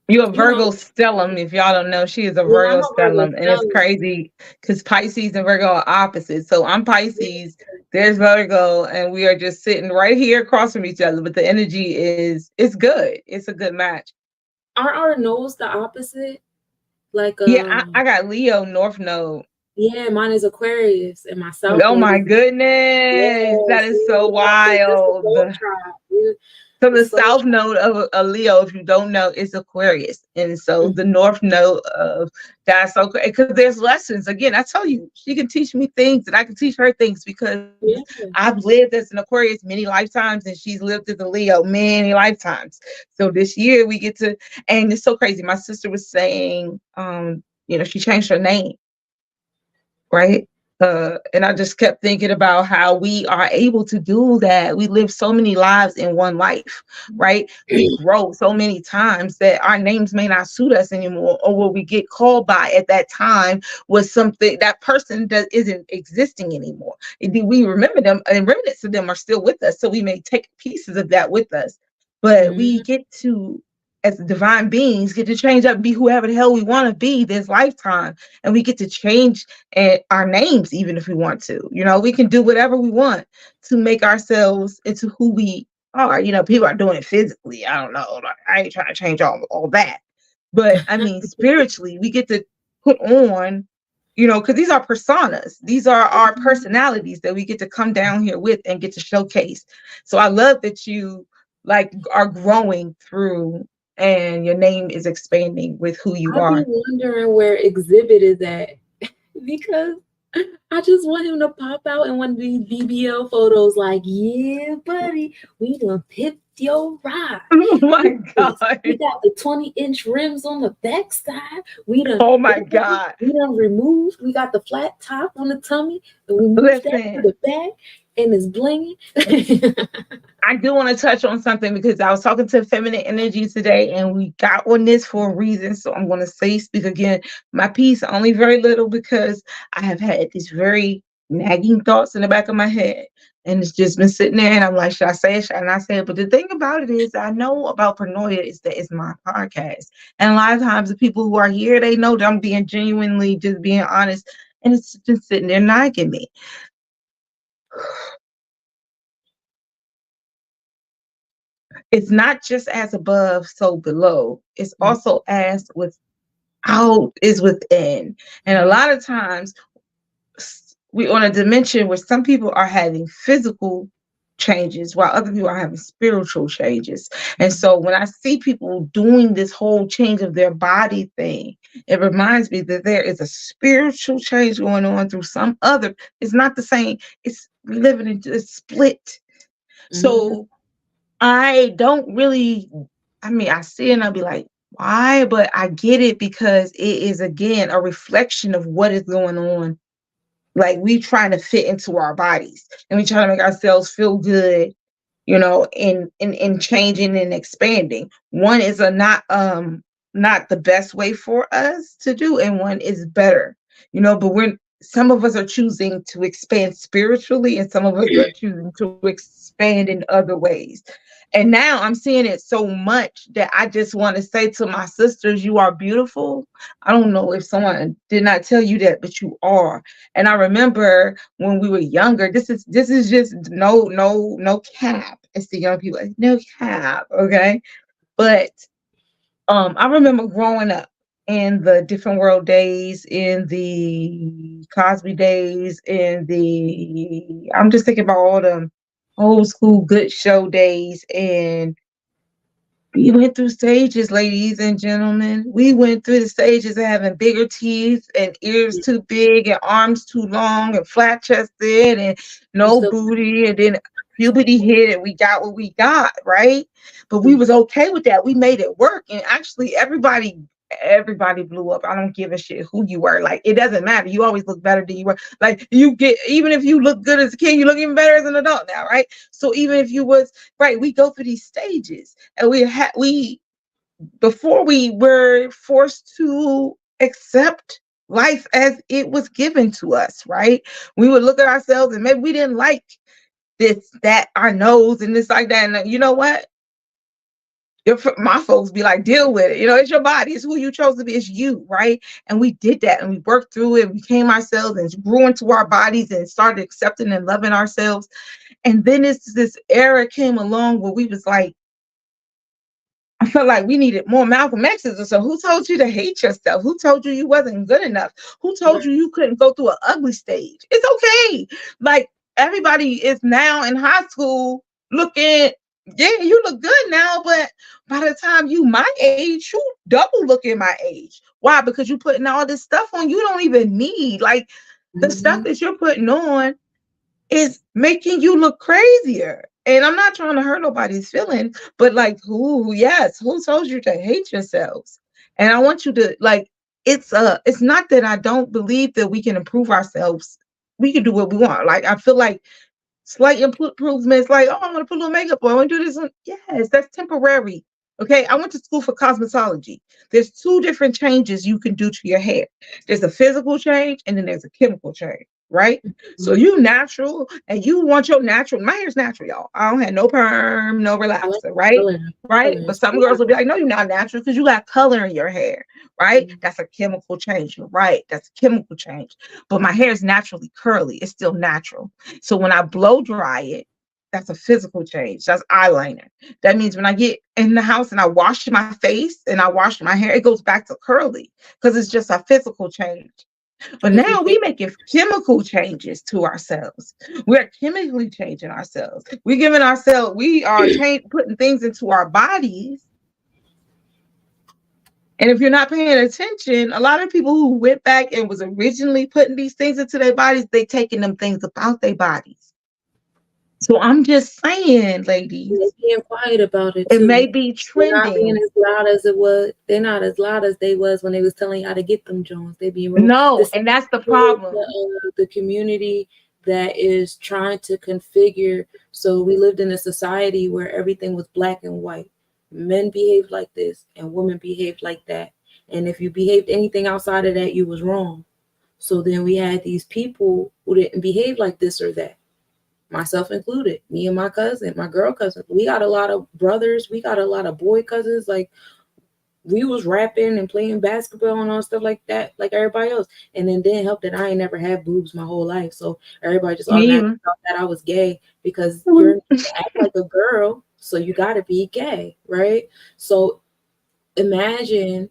you're a Virgo stellum. If y'all don't know, she is a Virgo stellum. And it's crazy because Pisces and Virgo are opposites. So I'm Pisces, there's Virgo, and we are just sitting right here across from each other. But the energy it's good. It's a good match. Aren't our nodes the opposite? Like I got Leo North Node. Yeah, mine is Aquarius and my South. Oh my goodness, that is so wild. So the South node of a Leo, if you don't know, is Aquarius, and so the North node of that's so great because there's lessons. Again, I tell you, she can teach me things, and I can teach her things because I've lived as an Aquarius many lifetimes, and she's lived as a Leo many lifetimes. So this year we get to, and it's so crazy. My sister was saying, she changed her name, right? And I just kept thinking about how we are able to do that. We live so many lives in one life, right? We grow so many times that our names may not suit us anymore, or what we get called by at that time was something that person that isn't existing anymore. We remember them, and remnants of them are still with us. So we may take pieces of that with us, but we get to, as divine beings, get to change up, be whoever the hell we want to be this lifetime. And we get to change our names, even if we want to. We can do whatever we want to make ourselves into who we are. People are doing it physically. I don't know. I ain't trying to change all that. But I mean, spiritually, we get to put on, because these are personas. These are our personalities that we get to come down here with and get to showcase. So I love that you are growing through, and your name is expanding with who you are. I've been wondering where Exhibit is at because I just want him to pop out in one of these BBL photos like, yeah, buddy, we done pipped your ride. Oh my God. We got the 20-inch rims on the backside. Oh my God. We done removed. We got the flat top on the tummy. And we moved that to the back. And it's blinging. I do want to touch on something because I was talking to Feminine Energy today, and we got on this for a reason. So I'm going to speak again. My piece, only very little, because I have had these very nagging thoughts in the back of my head. And it's just been sitting there, and I'm like, should I say it? Should I not say it? But the thing about it is, I know about Pronoia is that it's my podcast. And a lot of times the people who are here, they know that I'm being genuinely, just being honest. And it's just sitting there nagging me. It's not just as above, so below. It's also as without is within. And a lot of times we're on a dimension where some people are having physical changes while other people are having spiritual changes. And so when I see people doing this whole change of their body thing, it reminds me that there is a spiritual change going on through some other. It's not the same. It's living into a split. Mm-hmm. So I don't really, I mean, I see it and I'll be like, why? But I get it because it is, again, a reflection of what is going on. Like, we trying to fit into our bodies and we trying to make ourselves feel good, in changing and expanding. One is a not the best way for us to do, and one is better, but we're some of us are choosing to expand spiritually and some of us are choosing to expand in other ways. And now I'm seeing it so much that I just want to say to my sisters, you are beautiful. I don't know if someone did not tell you that, but you are. And I remember when we were younger, this is just no cap. It's the young people, no cap, okay? But I remember growing up in the Different World days, in the Cosby days, I'm just thinking about all the old school good show days, and we went through stages, ladies and gentlemen. We went through the stages of having bigger teeth and ears too big and arms too long and flat chested and I'm no still. booty. And then puberty hit and we got what we got, right? But we Mhm. was okay with that. We made it work. And actually everybody blew up. I don't give a shit who you were. Like, it doesn't matter. You always look better than you were. Like, you get, even if you look good as a kid, you look even better as an adult now, right? So even if you was right, we go through these stages, and we before we were forced to accept life as it was given to us, right? We would look at ourselves and maybe we didn't like this, that, our nose, and this, like that. And you know what? My folks be like, deal with it. It's your body. It's who you chose to be. It's you, right? And we did that, and we worked through it. We became ourselves and grew into our bodies and started accepting and loving ourselves. And then this era came along where we was like, I felt like we needed more Malcolm X's. So who told you to hate yourself? Who told you wasn't good enough? Who told you couldn't go through an ugly stage? It's okay. Like, everybody is now in high school looking, yeah, you look good now, but by the time you my age, you double looking my age. Why? Because you putting all this stuff on you don't even need. Like, the stuff Mhm. that you're putting on is making you look crazier. And I'm not trying to hurt nobody's feelings, but like, who told you to hate yourselves? And I want you to, like, it's not that I don't believe that we can improve ourselves. We can do what we want. Like, I feel like slight improvements, like, oh, I want to put a little makeup on, I want to do this. Yes, that's temporary. Okay, I went to school for cosmetology. There's two different changes you can do to your hair. There's a physical change and then there's a chemical change, right? So Mhm. you natural and you want your natural. My hair's natural, y'all. I don't have no perm, no I like relaxer, the right? color. Right. Color But is some girls will be like, no, you're not natural because you got color in your hair, right? Mhm. That's a chemical change. You're right. That's a chemical change. But my hair is naturally curly. It's still natural. So when I blow dry it, that's a physical change. That's eyeliner. That means when I get in the house and I wash my face and I wash my hair, it goes back to curly because it's just a physical change. But If you now we think making chemical changes to ourselves. We're chemically changing ourselves. We are putting things into our bodies. And if you're not paying attention, a lot of people who went back and was originally putting these things into their bodies, they taking them things about their bodies. So I'm just saying, they're ladies, being quiet about it it too. may be They're not being trending. as loud as it was. They're not as loud as they was when they was telling you how to get them Jones. They being real. No, This is and that's the the, problem. the community that is trying to configure. So we lived in a society where everything was black and white. Men behaved like this and women behaved like that. And if you behaved anything outside of that, you was wrong. So then we had these people who didn't behave like this or that, myself included, me and my cousin, my girl cousin. We got a lot of brothers, we got a lot of boy cousins. Like, we was rapping and playing basketball and all stuff like that, like everybody else. And then didn't help that I ain't never had boobs my whole life. So everybody just Me automatically either. thought that I was gay because you act like a girl, so you gotta be gay, right? So imagine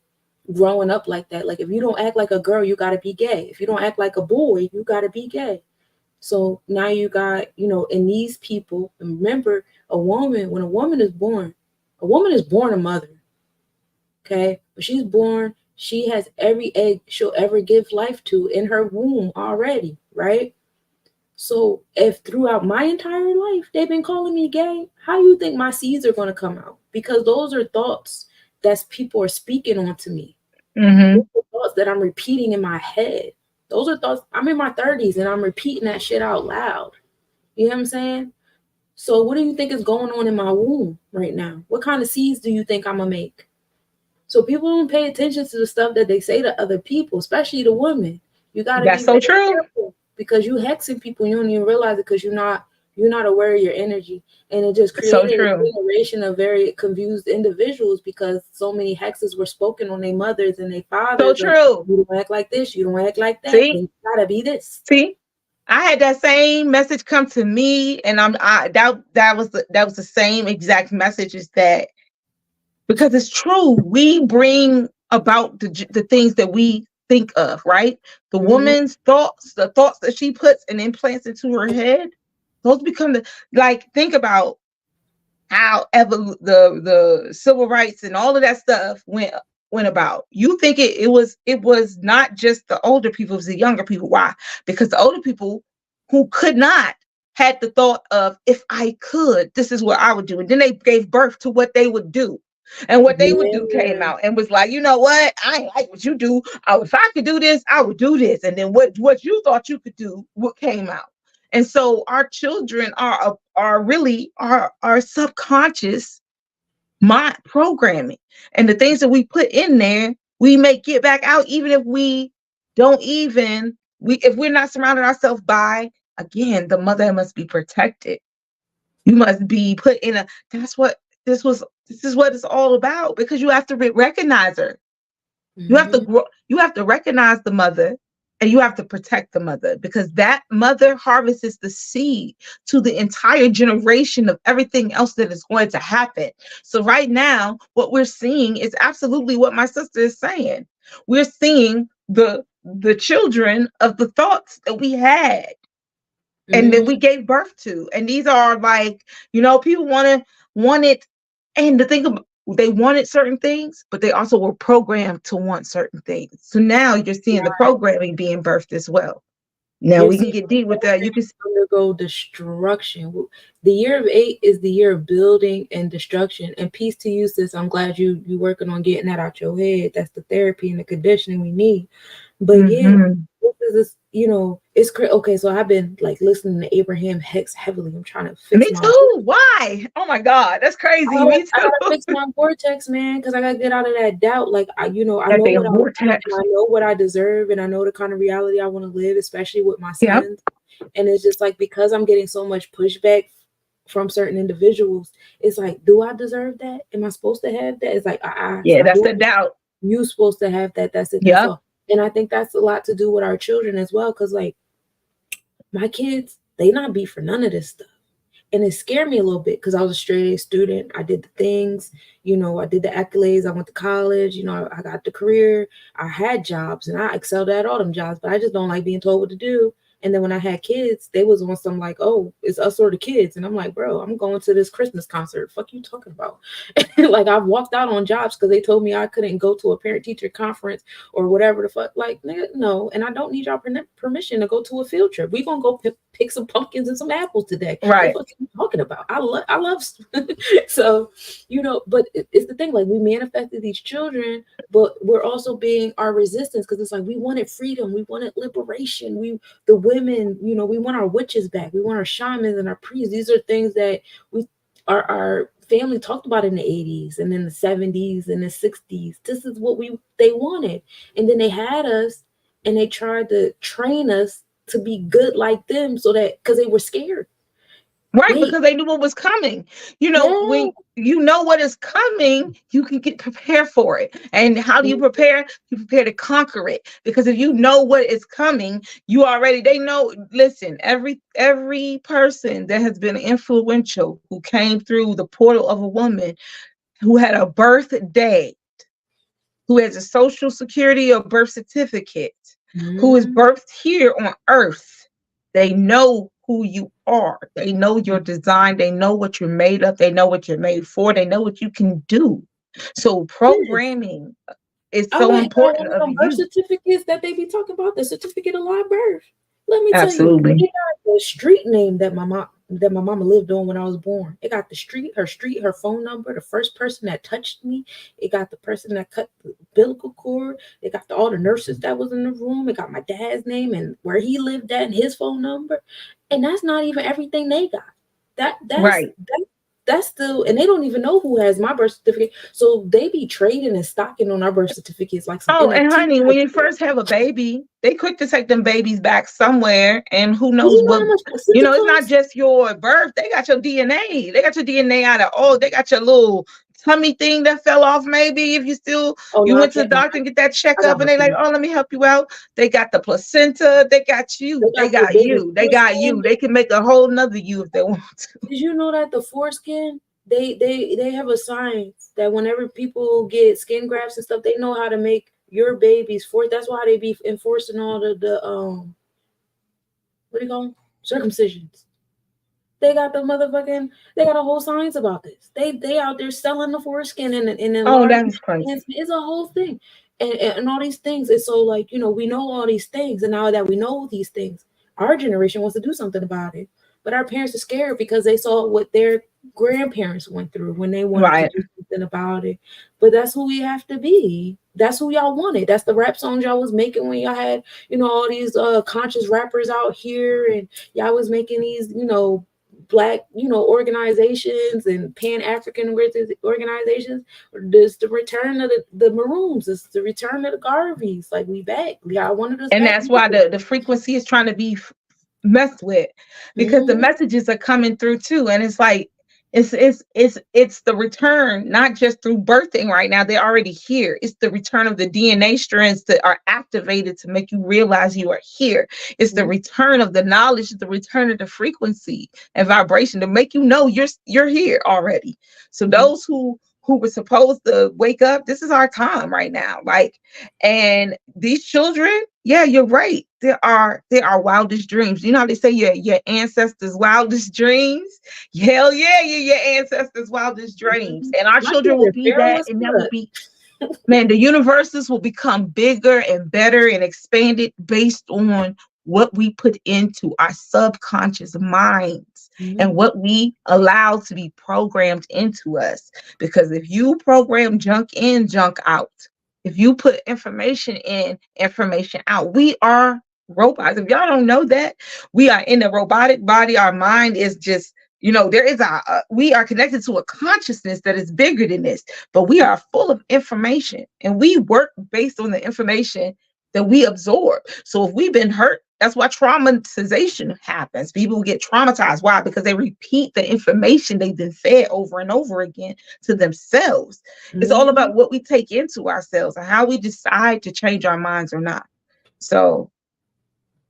growing up like that. Like, if you don't act like a girl, you gotta be gay. If you don't act like a boy, you gotta be gay. So now you got, and these people, and remember, when a woman is born a mother, okay? But she has every egg she'll ever give life to in her womb already, right? So if throughout my entire life they've been calling me gay, how do you think my seeds are going to come out? Because those are thoughts that people are speaking onto me. Mm-hmm. Those are thoughts that I'm repeating in my head. Those are thoughts. I'm in my 30s and I'm repeating that shit out loud. You know what I'm saying? So what do you think is going on in my womb right now? What kind of seeds do you think I'm gonna make? So people don't pay attention to the stuff that they say to other people, especially the women. You got to be That's so very true. careful because you hexing people. You don't even realize it because you're not aware of your energy, and it just So created a true. generation of very confused individuals because so many hexes were spoken on their mothers and their So fathers. And true. you don't act like this. You don't act like that. See, You gotta be this. see, I had that same message come to me, and that was the same exact message as that, because it's true. We bring about the things that we think of, right? The Mm-hmm. woman's thoughts, the thoughts that she puts and implants into her head, those become think about how ever the civil rights and all of that stuff went about. You think it was not just the older people, it was the younger people. Why? Because the older people who could not had the thought of, if I could, this is what I would do. And then they gave birth to what they would do. And what they would do came Yeah. out and was like, you know what? I ain't like what you do. If I could do this, I would do this. And then what you thought you could do, what came out. And so our children are really our subconscious mind programming, and the things that we put in there, we may get back out, even if we don't even if we're not surrounded ourselves by, again, the mother must be protected. You must be put in a. That's what this is what it's all about, because you have to recognize her. You have to Mm-hmm. grow, you have to recognize the mother, and you have to protect the mother, because that mother harvests the seed to the entire generation of everything else that is going to happen. So right now, what we're seeing is absolutely what my sister is saying. We're seeing the children of the thoughts that we had and that we Mm-hmm. gave birth to. And these are people want it, and the thing about, they wanted certain things, but they also were programmed to want certain things. So now you're seeing the programming being birthed as well. Now You're we can seeing get deep with that. You can undergo destruction. The year of 8 is the year of building and destruction. And peace to you, sis. I'm glad you working on getting that out your head. That's the therapy and the conditioning we need. But yeah, Mhm. it's crazy. Okay, so I've been like listening to Abraham Hicks heavily. I'm trying to fix Me my too. Why? Oh my God, that's crazy. Me I too. gotta fix my vortex, man, because I gotta get out of that doubt. Like I That know what damn I want vortex. and I know what I deserve, and I know the kind of reality I want to live, especially with my Yep. sons. And it's just like, because I'm getting so much pushback from certain individuals, it's like, do I deserve that? Am I supposed to have that? It's like, Yeah, stop that's doing the it. doubt. You supposed to have that. That's it. That's Yep. all. And I think that's a lot to do with our children as well, because like my kids, they not be for none of this stuff. And it scared me a little bit because I was a straight A student. I did the things, I did the accolades. I went to college, I got the career. I had jobs and I excelled at all them jobs, but I just don't like being told what to do. And then when I had kids, they was on some like, oh, it's us or the kids. And I'm like, bro, I'm going to this Christmas concert. Fuck you talking about? Like, I've walked out on jobs because they told me I couldn't go to a parent teacher conference or whatever the fuck. Like, nigga, no. And I don't need y'all permission to go to a field trip. We gonna go pick some pumpkins and some apples today. The Right. fuck are you talking about? I love so, but it's the thing, like, we manifested these children, but we're also being our resistance, because it's like we wanted freedom, we wanted liberation, the women, we want our witches back, we want our shamans and our priests. These are things that our family talked about in the 80s and in the 70s and the 60s. This is what they wanted. And then they had us and they tried to train us to be good like them, so that, because they were scared. Right, Wait, because they knew what was coming. yeah. When you know what is coming, you can get prepared for it. And how do you prepare? You prepare to conquer it. Because if you know what is coming, they know. Listen, every person that has been influential, who came through the portal of a woman, who had a birthday, who has a social security or birth certificate, who is Mhm. birthed here on earth, They know who you are. They know your design. They know what you're made of. They know what you're made for. They know what you can do. So Yes. programming is I so went and got important one of of them birth you. certificates that they be talking about, the certificate of live birth. Let me tell you, Absolutely. it got the street name that my mama lived on when I was born. It got the street, her phone number, the first person that touched me. It got the person that cut the umbilical cord. It got all the nurses that was in the room. It got my dad's name and where he lived at and his phone number. And that's not even everything they got. Right. That's still, and they don't even know who has my birth certificate. So they be trading and stocking on our birth certificates like some Oh, and NFT honey, when type you shit. first have a baby, they quick to take them babies back somewhere, and who Do knows you know what, how much placenta it's not costs? just your birth. They got your DNA. They got your DNA out of, oh, they got your little tummy thing that fell off, maybe if Oh no, you I went to the can't. No, doctor and get that I got checkup, my and they like, period. oh, let me help you out. They got the placenta, they got They you, they got the got baby's you, they got foreskin. you. They can make a whole nother you if they want to. Did you know that the foreskin? They have a science that whenever people get skin grafts and stuff, they know how to make your baby's force. That's why they be enforcing all the what do you call them? Circumcisions. They got a whole science about this. They out there selling the foreskin and Oh, enlarging that's crazy. it's a whole thing. And all these things. It's so like, we know all these things, and now that we know these things, our generation wants to do something about it. But our parents are scared because they saw what their grandparents went through when they wanted to Right. do something about it. But that's who we have to be. That's who y'all wanted. That's the rap songs y'all was making when y'all had, all these conscious rappers out here, and y'all was making these, black, organizations and pan-African organizations. This the return of the Maroons. It's the return of the Garveys. Like, we back. Y'all wanted us And back. that's why the frequency is trying to be messed with, because the Mm-hmm. messages are coming through too, and it's like it's the return, not just through birthing. Right now they're already here. It's the return of the DNA strands that are activated to make you realize you are here. It's the return of the knowledge, the return of the frequency and vibration to make you know you're here already. So Mm-hmm. those who were supposed to wake up, this is our time right now. Like, and these children, yeah, you're right. There are wildest dreams. You know how they say your ancestors' wildest dreams? Hell yeah, your ancestors' wildest dreams. And our My kids children will are be feral that, as and that will fuck. be, man, the universes will become bigger and better and expanded based on what we put into our subconscious minds and Mm-hmm. what we allow to be programmed into us. Because if you program junk in, junk out, if you put information in, information out, we are robots. If y'all don't know that, we are in a robotic body. Our mind is just, there is we are connected to a consciousness that is bigger than this, but we are full of information and we work based on the information that we absorb. So if we've been hurt, that's why traumatization happens. People get traumatized. Why? Because they repeat the information they've been fed over and over again to themselves. It's all Mm-hmm. about what we take into ourselves and how we decide to change our minds or not. So,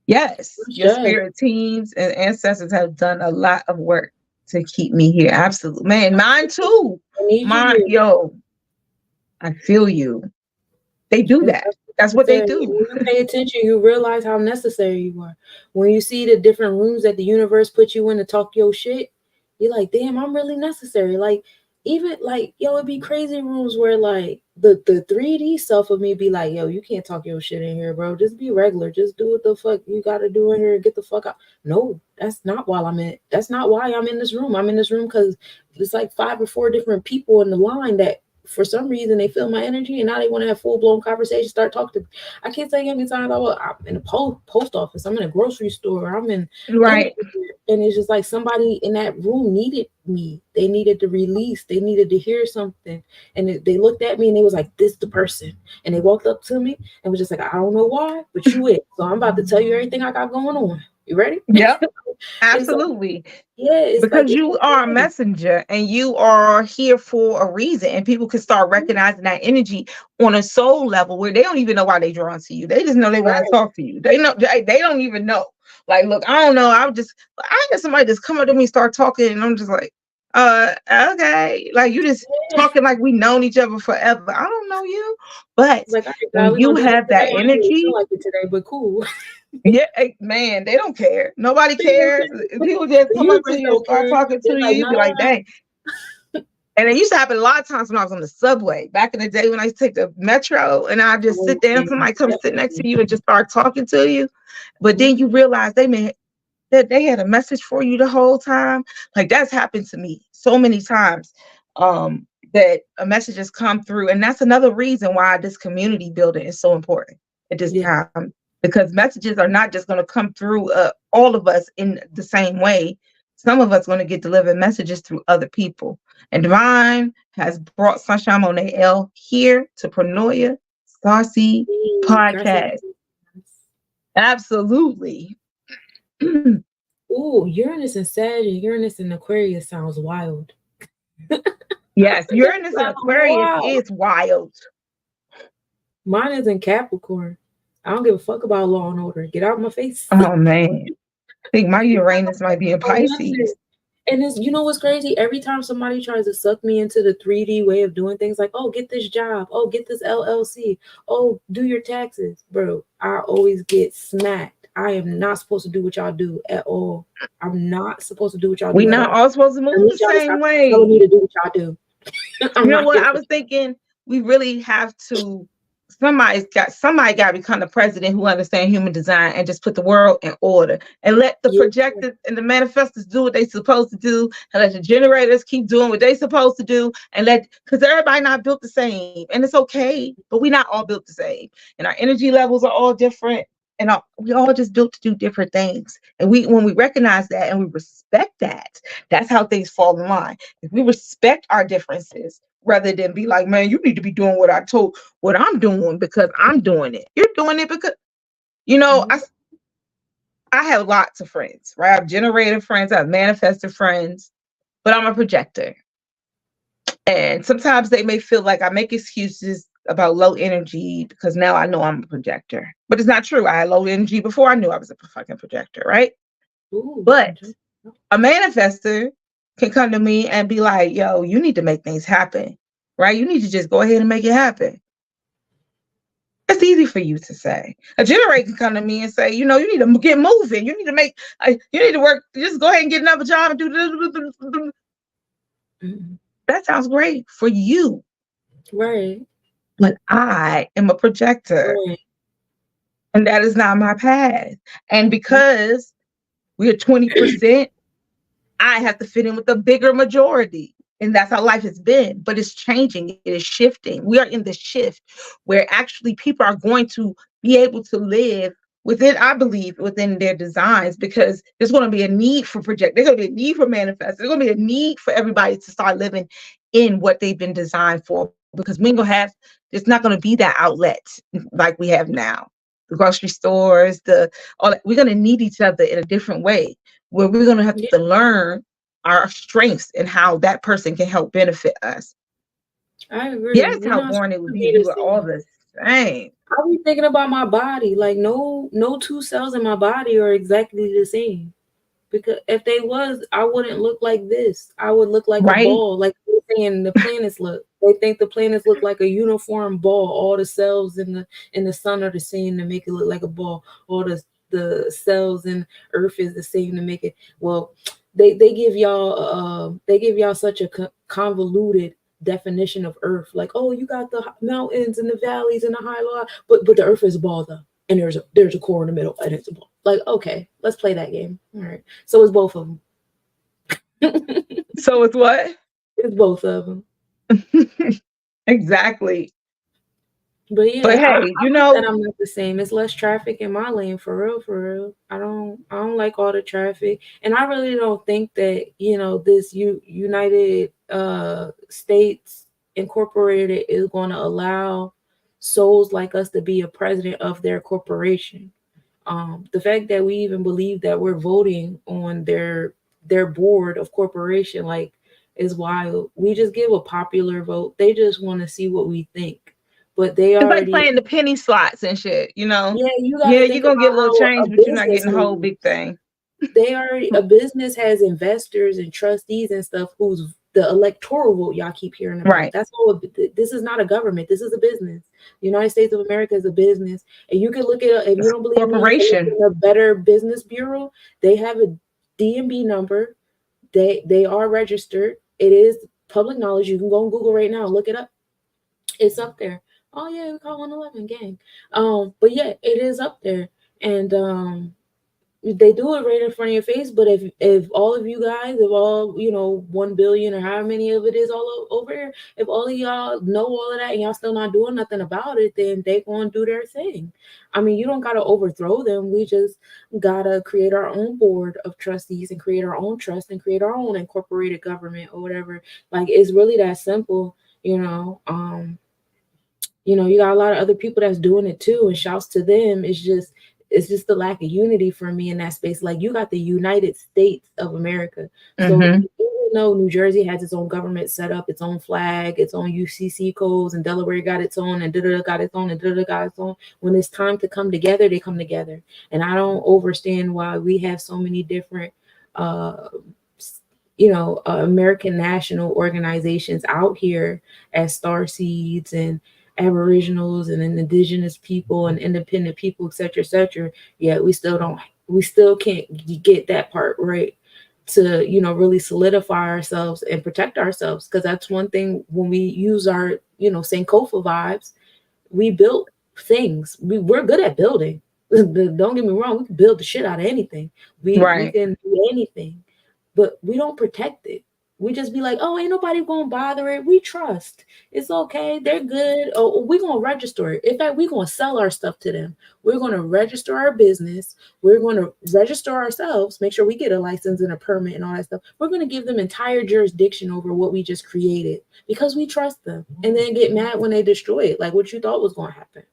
yes, your Sure. spirit teams and ancestors have done a lot of work to keep me here. Absolutely. Man, mine too. I need you My, here. yo, I feel you. They do It's that. That's what they necessary. do. When you pay attention, you realize how necessary you are. When you see the different rooms that the universe put you in to talk your shit, you're like, damn, I'm really necessary. Like, even like, yo, it'd be crazy rooms where like the 3D self of me be like, yo, you can't talk your shit in here, bro. Just be regular. Just do what the fuck you gotta do in here and get the fuck out. No, that's not why I'm in this room. I'm in this room because it's like 5 or 4 different people in the line that for some reason they feel my energy and now they want to have full-blown conversations, start talking to me. I can't tell you how many times I'm in a post office, I'm in a grocery store, I'm in Right. anywhere, and it's just like somebody in that room needed me. They needed to release, they needed to hear something, and they looked at me and they was like, this the person, and they walked up to me and was just like, I don't know why, but you it, so I'm about to tell you everything I got going on. You ready? Yep. It's like, Absolutely. yeah, it's like Because it's you are a okay. messenger and you are here for a reason, and people can start recognizing that energy on a soul level where they don't even know why they're drawn to you. They just know they want to Right. talk to you. They don't even know. Like, look, I don't know. I had somebody just come up to me, start talking, and I'm just like, okay. Like, you just Yeah. talking like we known each other forever. I don't know you. But It's like, all right, when God, we're you gonna do this have that today. I didn't really feel energy, like it today, but cool. Yeah, man, they don't care. Nobody They don't cares. care. People just The come up to universe you and don't start care. talking to They're you. like, You be like, nah. dang. And it used to happen a lot of times when I was on the subway. Back in the day when I used to take the metro and I just sit there and somebody come sit next to you and just start talking to you. But then you realize that they had a message for you the whole time. Like that's happened to me so many times. That a message has come through. And that's another reason why this community building is so important at this Yeah. time. Because messages are not just going to come through all of us in the same way. Some of us going to get delivered messages through other people. And Divine has brought Sunshine Monet L here to Pronoia Starseed podcast. Absolutely. Ooh, Uranus and Sag and Uranus and Aquarius sounds wild. Yes, Uranus and Aquarius Wow. is wild. Mine is in Capricorn. I don't give a fuck about Law and Order. Get out of my face. Oh man. I think my Uranus might be in Pisces. And it's, you know what's crazy? Every time somebody tries to suck me into the 3D way of doing things, like, oh, get this job, oh, get this LLC, oh, do your taxes, bro, I always get smacked. I am not supposed to do what y'all do at all. I'm not supposed to do what y'all We're do at not all. all supposed to move the same way. Telling me to do what y'all do. You know what? I was thinking we really have to. Somebody got to become the president who understands human design and just put the world in order and let the projectors and the manifestors do what they supposed to do and let the generators keep doing what they supposed to do and because everybody not built the same and it's okay, but we not all built the same and our energy levels are all different and we all just built to do different things. And when we recognize that and we respect that, that's how things fall in line. If we respect our differences, rather than be like, man, you need to be doing what I'm doing because I'm doing it. You're doing it because, I have lots of friends, right? I have generated friends, I have manifested friends, but I'm a projector. And sometimes they may feel like I make excuses about low energy because now I know I'm a projector. But it's not true. I had low energy before I knew I was a fucking projector, right? Ooh, but a manifester can come to me and be like, yo, you need to make things happen, right? You need to just go ahead and make it happen. It's easy for you to say. A generator can come to me and say, you need to get moving. You need to you need to work. Just go ahead and get another job and do this. That sounds great for you. Right. But I am a projector. Right. And that is not my path. And because we're 20%, I have to fit in with the bigger majority. And that's how life has been. But it's changing. It is shifting. We are in the shift where actually people are going to be able to live within, I believe, within their designs, because there's going to be a need for project. There's going to be a need for manifest. There's going to be a need for everybody to start living in what they've been designed for, because we're going to have, there's not going to be that outlet like we have now. The grocery stores, all that. We're going to need each other in a different way, where we're going to have to learn our strengths and how that person can help benefit us. I agree. Yes, how boring it would be if we were all the same. I be thinking about my body. Like no two cells in my body are exactly the same. Because if they was, I wouldn't look like this. I would look like a ball, like they're saying the planets look. They think the planets look like a uniform ball. All the cells in the sun are the same to make it look like a ball. All the cells in Earth is the same to make it. Well, they give y'all such a convoluted definition of Earth. Like, oh, you got the mountains and the valleys and the high low, but the Earth is a ball though. And there's a core in the middle and it's a ball. Like, okay, let's play that game. All right. So it's both of them. So it's what? It's both of them. Exactly. But yeah, but hey, that I'm not the same. It's less traffic in my lane, for real. I don't like all the traffic, and I really don't think that this United States Incorporated is going to allow souls like us to be a president of their corporation. The fact that we even believe that we're voting on their board of corporation, like, is wild. We just give a popular vote. They just want to see what we think. But they it's already like playing the penny slots and shit, Yeah, you're gonna get a little change, but you're not getting the whole big thing. A business has investors and trustees and stuff whose the electoral vote y'all keep hearing about. Right. That's all. This is not a government. This is a business. The United States of America is a business, and you can look at, if you don't believe me, you can look Corporation. at the Better Business Bureau. They have a DMB number. They are registered. It is public knowledge. You can go on Google right now and look it up. It's up there. Oh yeah, we call 111 gang. But yeah, it is up there, and they do it right in front of your face. But if all of you guys, if all 1 billion or however many of it is all over here, if all of y'all know all of that and y'all still not doing nothing about it, then they gonna do their thing. I mean, you don't gotta overthrow them. We just gotta create our own board of trustees and create our own trust and create our own incorporated government or whatever. Like, it's really that simple. You got a lot of other people that's doing it too, and shouts to them. It's just the lack of unity for me in that space. Like, you got the United States of America. So Mm-hmm. even though New Jersey has its own government set up, its own flag, its own UCC codes, and Delaware got its own, and da got its own, and da got its own. When it's time to come together, they come together. And I don't understand why we have so many different American national organizations out here as Starseeds and Aboriginals and indigenous people and independent people, etc. Yeah, we still can't get that part right to really solidify ourselves and protect ourselves, because that's one thing. When we use our Sankofa vibes, we built things. We're good at building. Don't get me wrong, we can build the shit out of anything. We Right. can do anything, but we don't protect it. We just be like, oh, ain't nobody gonna bother it. We trust. It's okay. They're good. Oh, we're gonna register it. In fact, we're gonna sell our stuff to them. We're gonna register our business. We're gonna register ourselves, make sure we get a license and a permit and all that stuff. We're gonna give them entire jurisdiction over what we just created because we trust them, and then get mad when they destroy it. Like, what you thought was gonna happen.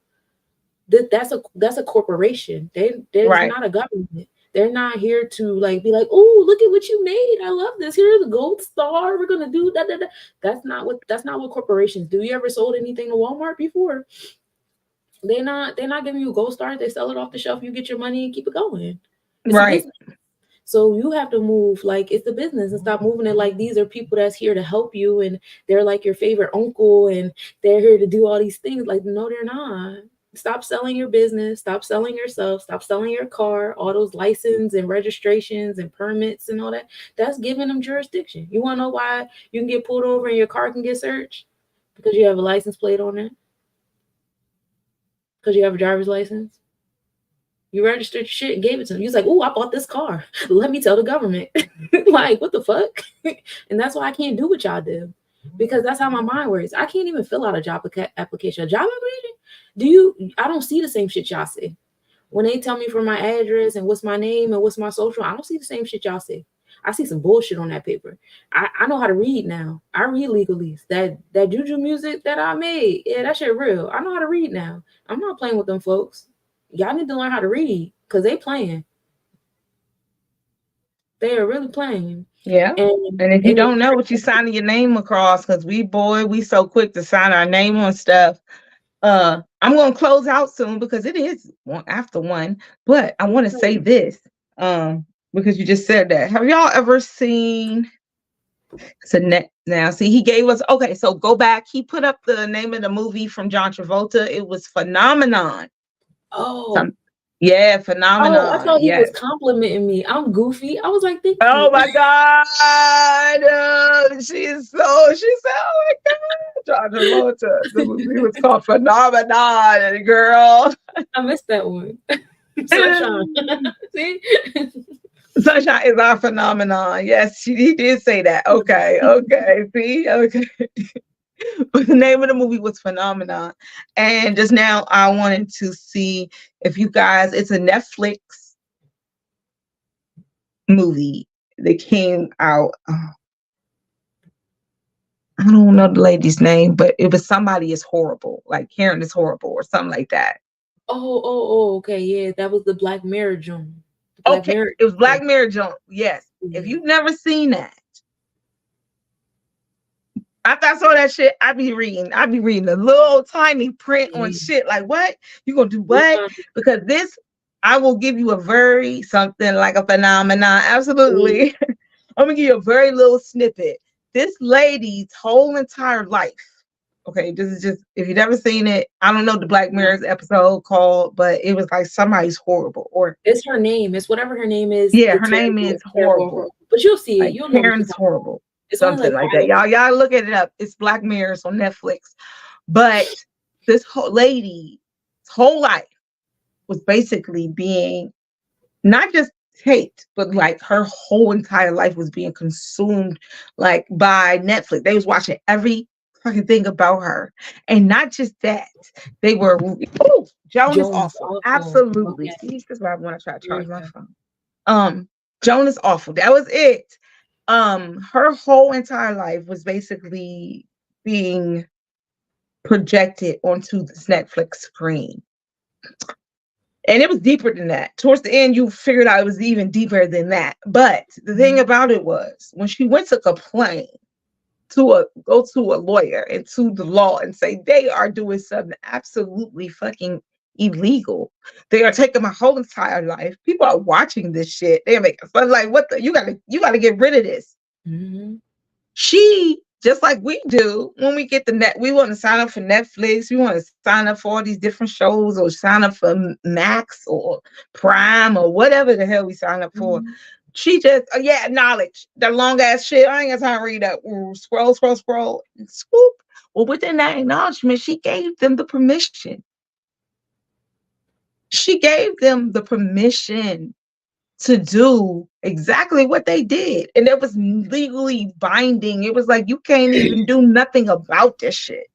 That's a corporation. There's Right. not a government. They're not here to be like, oh, look at what you made. I love this. Here's the gold star. We're gonna do that. That's not what corporations do. You ever sold anything to Walmart before? They're not giving you a gold star. They sell it off the shelf. You get your money and keep it going. It's a Right. business. So you have to move like it's a business and stop moving it like these are people that's here to help you and they're like your favorite uncle and they're here to do all these things. Like, no, they're not. Stop selling your business. Stop selling yourself. Stop selling your car. All those license and registrations and permits and all that. That's giving them jurisdiction. You want to know why you can get pulled over and your car can get searched? Because you have a license plate on it. Because you have a driver's license. You registered your shit and gave it to them. You was like, oh, I bought this car. Let me tell the government. Like, what the fuck? And that's why I can't do what y'all do. Because that's how my mind works. I can't even fill out a job application. A job application? I don't see the same shit y'all see. When they tell me for my address and what's my name and what's my social, I don't see the same shit y'all see. I see some bullshit on that paper. I know how to read now. I read legalese. That juju music that I made, yeah, that shit real. I know how to read now. I'm not playing with them folks. Y'all need to learn how to read because they playing. They are really playing. Yeah. And if you don't know what you signing your name across, because we so quick to sign our name on stuff. I'm gonna close out soon because it is after 1. But I want to say this, because you just said that. Have y'all ever seen? Now, see, he gave us okay. So go back. He put up the name of the movie from John Travolta. It was Phenomenon. Oh. Yeah, Phenomenon. Oh, I thought he was complimenting me. I'm goofy. I was like, thank you. Oh my God. She said, oh my God. John Travolta. The movie was called Phenomenon, girl. I missed that one. Sunshine. See? Sunshine is our phenomenon. Yes, he did say that. Okay. See? Okay. But the name of the movie was Phenomenon. And just now I wanted to see if you guys, it's a Netflix movie that came out. I don't know the lady's name, but it was Somebody is Horrible, like Karen is Horrible or something like that. Oh, okay. Yeah, that was the Black Mirror joint. It was Black Mirror joint. Yes. Mm-hmm. If you've never seen that, after I saw that shit, I'd be reading a little tiny print on shit. Like, what? You gonna do what? Because this, I will give you a very something like a phenomenon. Absolutely. I'm gonna give you a very little snippet. this lady's whole entire life. Okay, this is just, if you've never seen it, I don't know the Black Mirror's episode called, but it was like somebody's horrible, or It's her name. It's whatever her name is. yeah, The her name is terrible, horrible, but you'll see it. like You'll know what she's Karen's talking about. horrible, It's only something like like 5 that. Y'all look it up. It's Black Mirrors on Netflix. But this whole lady's whole life was basically being not just taped, but like her whole entire life was being consumed like by Netflix. They was watching every fucking thing about her. And not just that, they were, oh, Joan is awful. Absolutely. Okay. See, this is why I want to try to charge my Okay. phone. Joan is awful. That was it. Her whole entire life was basically being projected onto this Netflix screen. And it was deeper than that. Towards the end, you figured out it was even deeper than that. But the thing about it was, when she went to complain go to a lawyer and to the law and say they are doing something absolutely fucking illegal. They are taking my whole entire life. People are watching this shit. They're making fun. Like, what the? You gotta get rid of this. Mm-hmm. She, just like we do when we get the net, we want to sign up for Netflix, we want to sign up for all these different shows, or sign up for Max or Prime or whatever the hell we sign up for. Mm-hmm. She just, knowledge, that long ass shit. I ain't got time to read that. Scroll, and swoop. Well, within that acknowledgement, she gave them the permission. She gave them the permission to do exactly what they did. And it was legally binding. It was like, you can't even do nothing about this shit.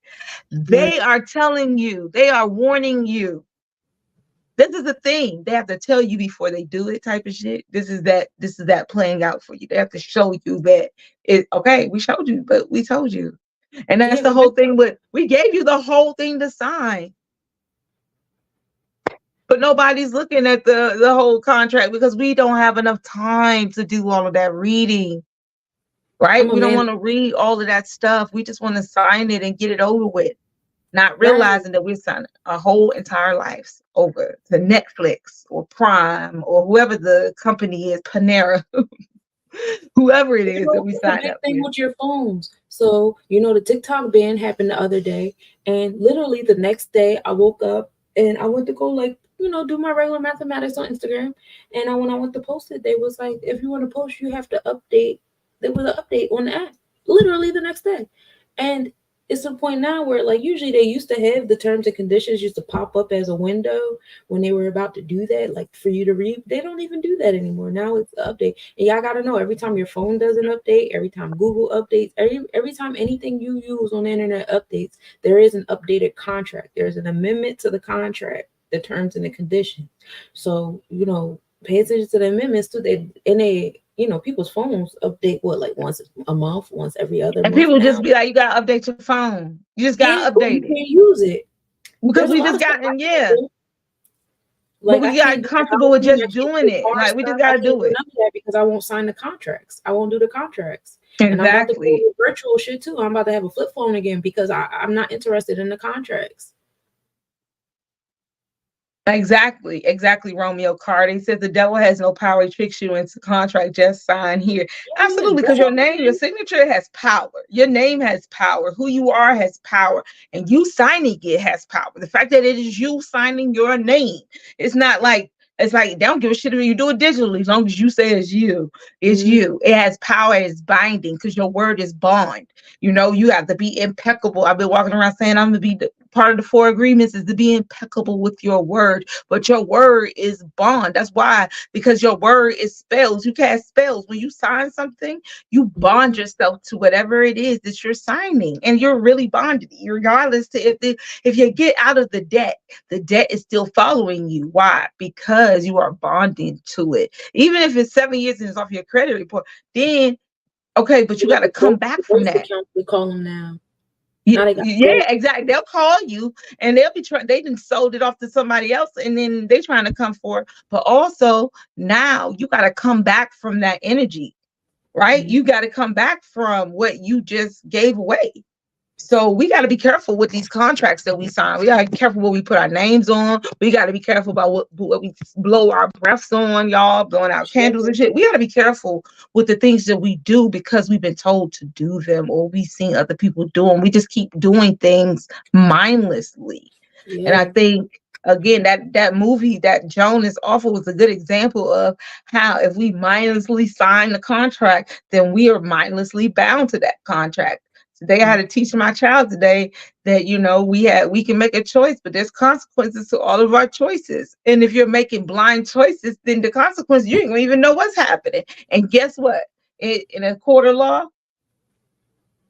They are telling you, they are warning you. This is the thing. They have to tell you before they do it, type of shit. This is that playing out for you. They have to show you that okay, we showed you, but we told you. And that's the whole thing with, we gave you the whole thing to sign. But nobody's looking at the whole contract because we don't have enough time to do all of that reading, right? We don't want to read all of that stuff. We just want to sign it and get it over with, not realizing that we're signing our whole entire lives over to Netflix or Prime or whoever the company is, Panera, whoever it is that we sign up with your phones. So, the TikTok ban happened the other day, and literally the next day I woke up and I went to go do my regular mathematics on Instagram. And when I went to post it, they was like, if you want to post, you have to update. There was an update on the app, literally the next day. And it's to the point now where, usually they used to have the terms and conditions used to pop up as a window when they were about to do that, for you to read. They don't even do that anymore. Now it's an update. And y'all got to know, every time your phone does an update, every time Google updates, every time anything you use on the internet updates, there is an updated contract. There's an amendment to the contract, the terms and the conditions. So, pay attention to the amendments too. People's phones update once a month, once every other month. And people just be like, you gotta update your phone. You just gotta update it. You can't use it. Because we just gotten, but we got comfortable with just doing it. Like, we just gotta do it. Because I won't sign the contracts. I won't do the contracts. Exactly. And I'm about to do virtual shit too. I'm about to have a flip phone again because I'm not interested in the contracts. Exactly, Romeo Card. He says the devil has no power. He tricks you into contract. Just sign here. Absolutely, because your name, your signature has power. Your name has power. Who you are has power. And you signing it has power. The fact that it is you signing your name, it's like they don't give a shit if you do it digitally, as long as you say it's you. It's you. It has power. It's binding because your word is bond. You have to be impeccable. I've been walking around saying I'm going to be part of the 4 agreements is to be impeccable with your word, but your word is bond. That's why, because your word is spells. You cast spells. When you sign something, you bond yourself to whatever it is that you're signing, and you're really bonded, regardless to if you get out of the debt is still following you. Why? Because you are bonding to it. Even if it's 7 years and it's off your credit report, then okay, but you got to come back from that. We call them now. Yeah, exactly. They'll call you and they'll be trying. They done sold it off to somebody else, and then they trying to come forward. But also now you got to come back from that energy, right? You got to come back from what you just gave away. So we got to be careful with these contracts that we sign. We got to be careful what we put our names on. We got to be careful about what we blow our breaths on, y'all, blowing out candles and shit. We got to be careful with the things that we do because we've been told to do them or we've seen other people do them. We just keep doing things mindlessly. Yeah. And I think, again, that movie, that Joan is Awful, was a good example of how if we mindlessly sign the contract, then we are mindlessly bound to that contract. Today I had to teach my child today that, you know, we can make a choice, but there's consequences to all of our choices. And if you're making blind choices, then the consequence, you ain't gonna even know what's happening. And guess what? In a court of law,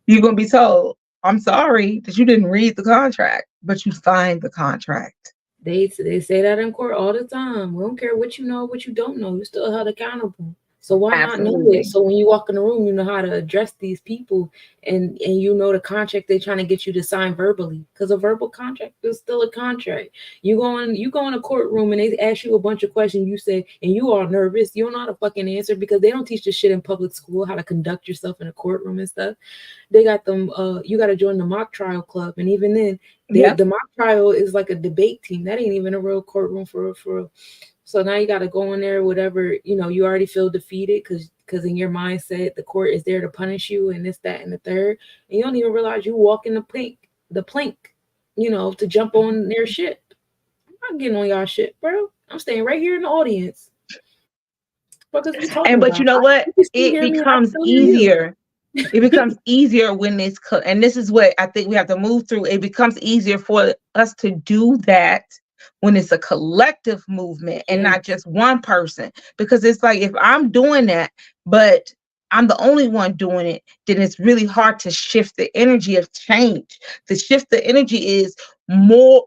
you're gonna be told, I'm sorry that you didn't read the contract, but you signed the contract. They say that in court all the time. We don't care what you know, what you don't know. You're still held accountable. So why not know Absolutely. it? So when you walk in the room, you know how to address these people, and you know the contract they're trying to get you to sign verbally. Because a verbal contract is still a contract. You go in a courtroom and they ask you a bunch of questions. You say, and you are nervous. You don't know how to fucking answer because they don't teach this shit in public school, how to conduct yourself in a courtroom and stuff. They got them. You got to join the mock trial club, and even then, the mock trial is like a debate team. That ain't even a real courtroom for. So now you got to go in there, whatever, you know, you already feel defeated because in your mindset, the court is there to punish you and this, that, and the third. And you don't even realize you walk in the plank, you know, to jump on their ship. I'm not getting on y'all shit, bro. I'm staying right here in the audience. But you know what? It becomes easier. It becomes easier when and this is what I think we have to move through. It becomes easier for us to do that when it's a collective movement and not just one person. Because it's like, if I'm doing that, but I'm the only one doing it, then it's really hard to shift the energy of change. To shift the energy is two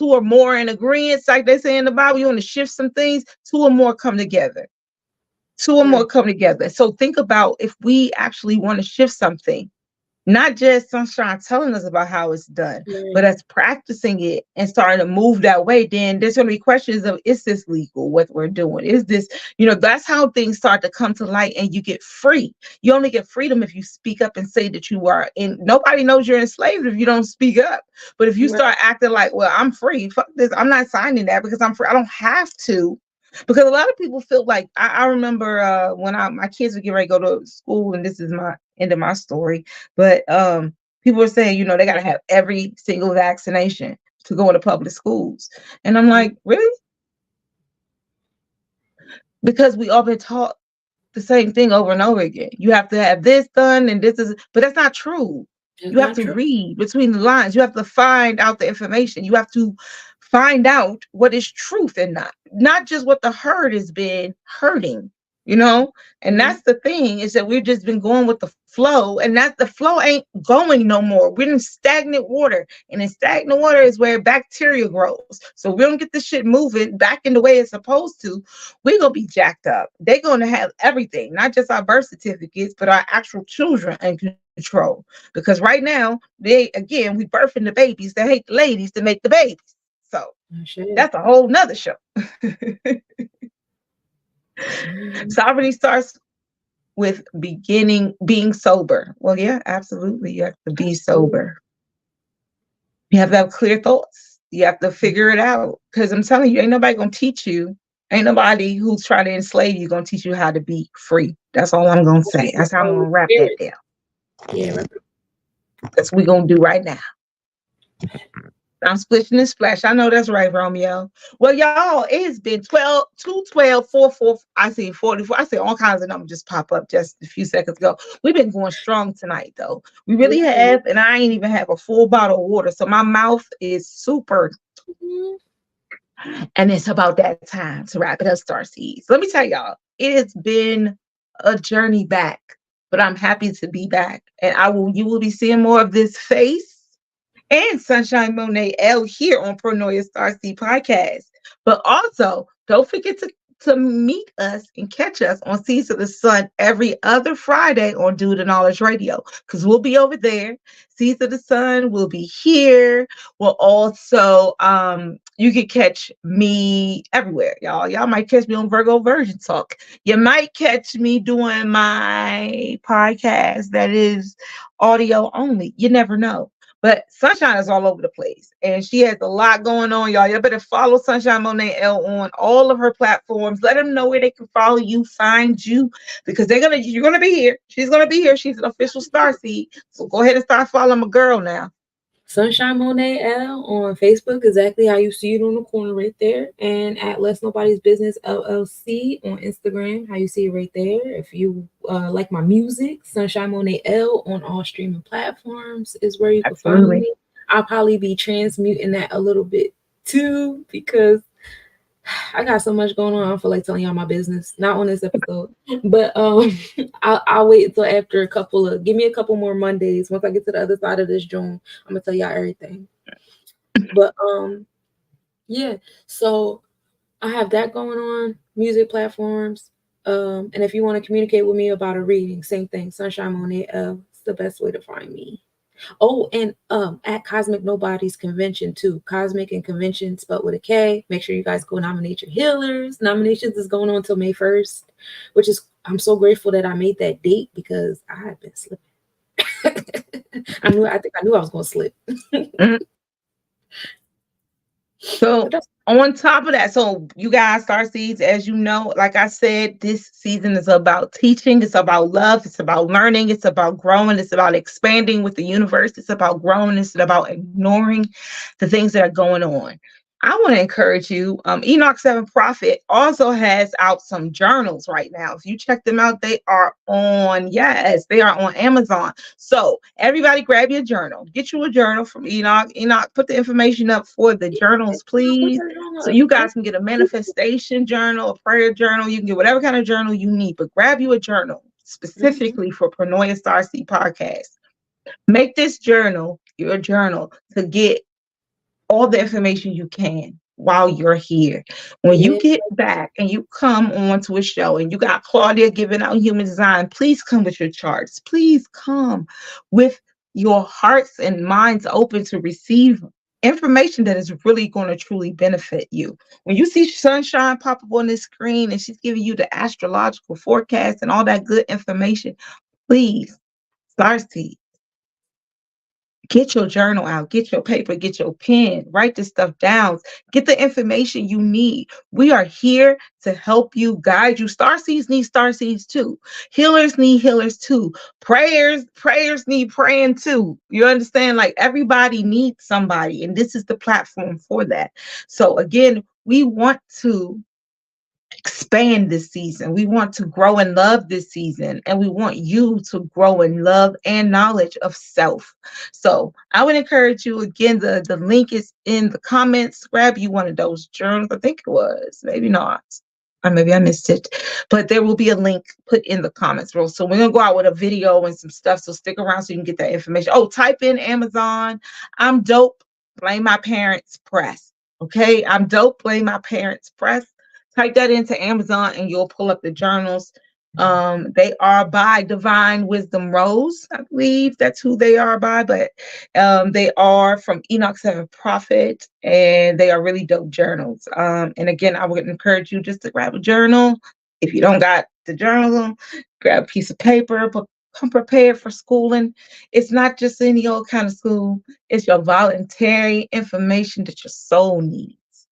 or more in agreement, like they say in the Bible. You want to shift some things, two or more come together. Two or more come together. So think about if we actually want to shift something, not just Sunshine telling us about how it's done, but us practicing it and starting to move that way, then there's going to be questions of, is this legal, what we're doing? Is this, you know, that's how things start to come to light and you get free. You only get freedom if you speak up and say that you are. And nobody knows you're enslaved if you don't speak up. But if you start acting like, well, I'm free, fuck this, I'm not signing that because I'm free. I don't have to. Because a lot of people feel like, I remember when my kids would get ready to go to school, and this is my end of my story, but people were saying, you know, they got to have every single vaccination to go into public schools. And I'm like, really? Because we all been taught the same thing over and over again. You have to have this done, and this is, but that's not true. You have to read between the lines. You have to find out the information. You have to find out what is truth and not just what the herd has been hurting, you know? And that's the thing, is that we've just been going with the flow, and that the flow ain't going no more. We're in stagnant water, and in stagnant water is where bacteria grows. So we don't get this shit moving back in the way it's supposed to, we're gonna be jacked up. They're gonna have everything, not just our birth certificates, but our actual children in control. Because right now, we birthing the babies that hate the ladies to make the babies. So that's a whole nother show. Sovereignty starts with being sober. Well, yeah, absolutely. You have to be sober. You have to have clear thoughts. You have to figure it out. Because I'm telling you, ain't nobody gonna teach you. Ain't nobody who's trying to enslave you gonna teach you how to be free. That's all I'm gonna say. That's how I'm gonna wrap that down. Yeah, that's what we're gonna do right now. I'm splishing and splash. I know that's right, Romeo. Well, y'all, it's been 212 44. I see 44. I see all kinds of numbers just pop up just a few seconds ago. We've been going strong tonight, though. We really have, and I ain't even have a full bottle of water, so my mouth is super. And it's about that time to wrap it up, Starseed. So let me tell y'all, it has been a journey back, but I'm happy to be back, and you will be seeing more of this face and Sunshine Monet L here on Pronoia Starseed podcast. But also, don't forget to to meet us and catch us on Seeds of the Sun every other Friday on Do the Knowledge Radio, because we'll be over there. Seeds of the Sun will be here. We'll also, you can catch me everywhere, y'all. Y'all might catch me on Virgo Virgin Talk. You might catch me doing my podcast that is audio only. You never know. But Sunshine is all over the place, and she has a lot going on, y'all. You better follow Sunshine Monet L on all of her platforms. Let them know where they can follow you, find you, because you're gonna be here. She's gonna be here. She's an official Starseed. So go ahead and start following my girl now. Sunshine Monet L on Facebook, exactly how you see it on the corner right there, and at Let's Nobody's Business LLC on Instagram, how you see it right there. If you like my music, Sunshine Monet L on all streaming platforms is where you can find me. I'll probably be transmuting that a little bit too, because I got so much going on. I don't feel like telling y'all my business. Not on this episode, but I'll wait until after give me a couple more Mondays. Once I get to the other side of this June, I'm gonna tell y'all everything. But yeah. So I have that going on. Music platforms. And if you want to communicate with me about a reading, same thing. Sunshine Monet L. It's the best way to find me. Oh, and at Cosmic Nobody's convention too. Cosmic and convention spelled with a K. Make sure you guys go nominate your healers. Nominations is going on until May 1st, which is, I'm so grateful that I made that date because I had been slipping. I think I knew I was going to slip. So on top of that, so you guys, Starseeds, as you know, like I said, this season is about teaching. It's about love. It's about learning. It's about growing. It's about expanding with the universe. It's about growing. It's about ignoring the things that are going on. I want to encourage you. Enoch 7 Prophet also has out some journals right now. If you check them out, they are on Amazon. So everybody grab your journal. Get you a journal from Enoch. Enoch, put the information up for the journals, please. So you guys can get a manifestation journal, a prayer journal. You can get whatever kind of journal you need, but grab you a journal specifically for Pronoia Starseed podcast. Make this journal your journal to get all the information you can while you're here. When you get back and you come on to a show and you got Claudia giving out human design, please come with your charts. Please come with your hearts and minds open to receive information that is really going to truly benefit you. When you see Sunshine pop up on this screen and she's giving you the astrological forecast and all that good information, please, Starseed, get your journal out, get your paper, get your pen, write this stuff down, get the information you need. We are here to help you, guide you. Starseeds need starseeds too. Healers need healers too. Prayers need praying too. You understand? Like everybody needs somebody, and this is the platform for that. So again, we want to expand this season. We want to grow in love this season, and we want you to grow in love and knowledge of self. So I would encourage you again, the link is in the comments. Grab you one of those journals. I think it was, maybe not, or maybe I missed it, but there will be a link put in the comments, bro. So we're gonna go out with a video and some stuff, so stick around so you can get that information. Oh, type in Amazon, I'm dope, blame my parents, press. Okay, I'm dope, blame my parents, press. Type that into Amazon and you'll pull up the journals. They are by Divine Wisdom Rose, I believe that's who they are by, but they are from Enoch 7 Prophet, and they are really dope journals. And again, I would encourage you just to grab a journal. If you don't got the journal, grab a piece of paper, but come prepared for schooling. It's not just any old kind of school. It's your voluntary information that your soul needs.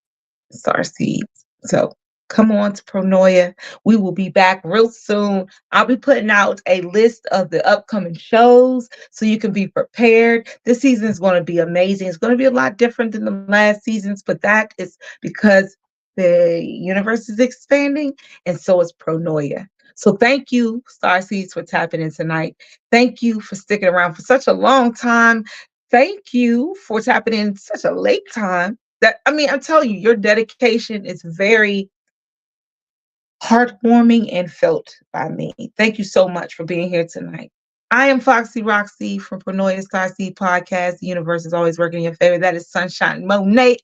Starseeds. So come on to Pronoia. We will be back real soon. I'll be putting out a list of the upcoming shows so you can be prepared. This season is going to be amazing. It's going to be a lot different than the last seasons, but that is because the universe is expanding, and so is Pronoia. So thank you, Starseeds, for tapping in tonight. Thank you for sticking around for such a long time. Thank you for tapping in such a late time. I'm telling you, your dedication is very heartwarming and felt by me. Thank you so much for being here tonight. I am Foxy Roxy from Pronoia Starseed podcast. The universe is always working in your favor. That is Sunshine Monet,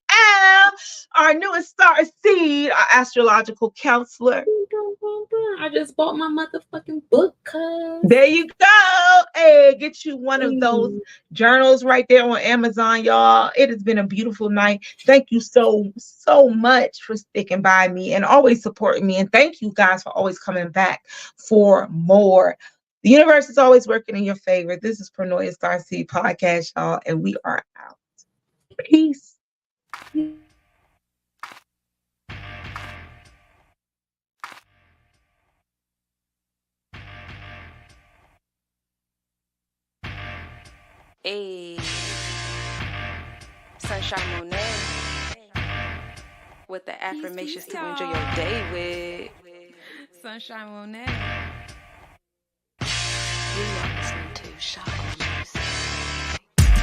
our newest Starseed, our astrological counselor. I just bought my motherfucking book, cuz. There you go. Hey, get you one of those journals right there on Amazon, y'all. It has been a beautiful night. Thank you so much for sticking by me and always supporting me. And thank you guys for always coming back for more. The universe is always working in your favor. This is Pronoia Starseed podcast, y'all, and we are out. Peace. Hey, Sunshine Monet with the affirmations to enjoy your day with Sunshine Monet. You are listening to Chakra Music.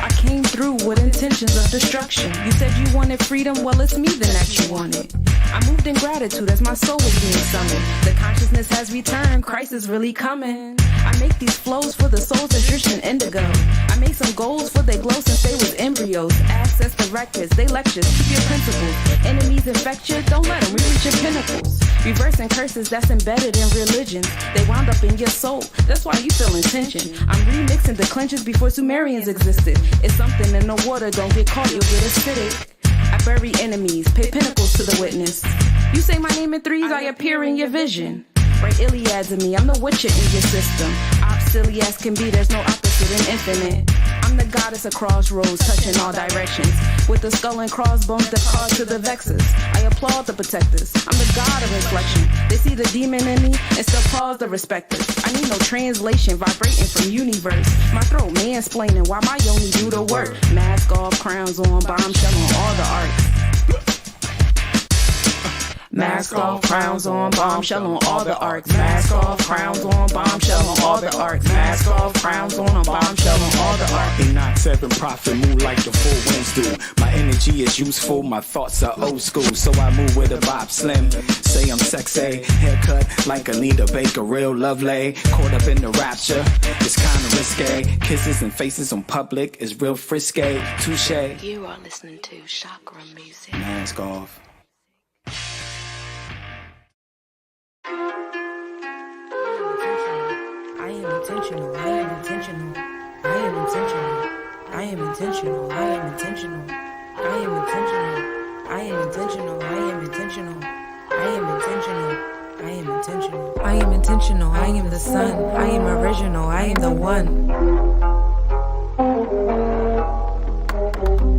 I came through with intentions of destruction. You said you wanted freedom, well it's me then that you wanted. I moved in gratitude as my soul was being summoned. The consciousness has returned, Christ is really coming. I make these flows for the souls that's rich in indigo. I made some goals for they glow since they was embryos. Access the records, they lectures, keep your principles. Enemies infect you, don't let them reach your pinnacles. Reversing curses that's embedded in religions. They wound up in your soul, that's why you feel tension. I'm remixing the clenches before Sumerians existed. It's something in the water, don't get caught, you'll get acidic. I bury enemies, pay pinnacles to the witness. You say my name in threes, I appear in your vision. Write Iliads in me, I'm the witcher in your system. Silly as can be, there's no opposite in infinite. I'm the goddess of crossroads, touching all directions. With the skull and crossbones that cause to the vexes. I applaud the protectors, I'm the god of inflection. They see the demon in me and still pause the respecters. I need no translation, vibrating from universe. My throat mansplaining while my yoni do the work. Mask off, crowns on, bombshell on all the arts. Mask off, crowns on, bombshell on all the arcs. Mask off, crowns on, bombshell on all the arcs. Mask off, crowns on, bombshell on all the arcs. Enoch 7 prophet, move like the full winds do. My energy is useful, my thoughts are old school. So I move with a Bob Slim. Say I'm sexy, haircut like Anita Baker, real lovely. Caught up in the rapture, it's kinda risque. Kisses and faces on public is real frisky. Touche. You are listening to Chakra Music. Mask off. Intentional, I am intentional, I am intentional, I am intentional, I am intentional, I am intentional, I am intentional, I am intentional, I am intentional, I am intentional, I am intentional, I am the sun, I am original, I am the one.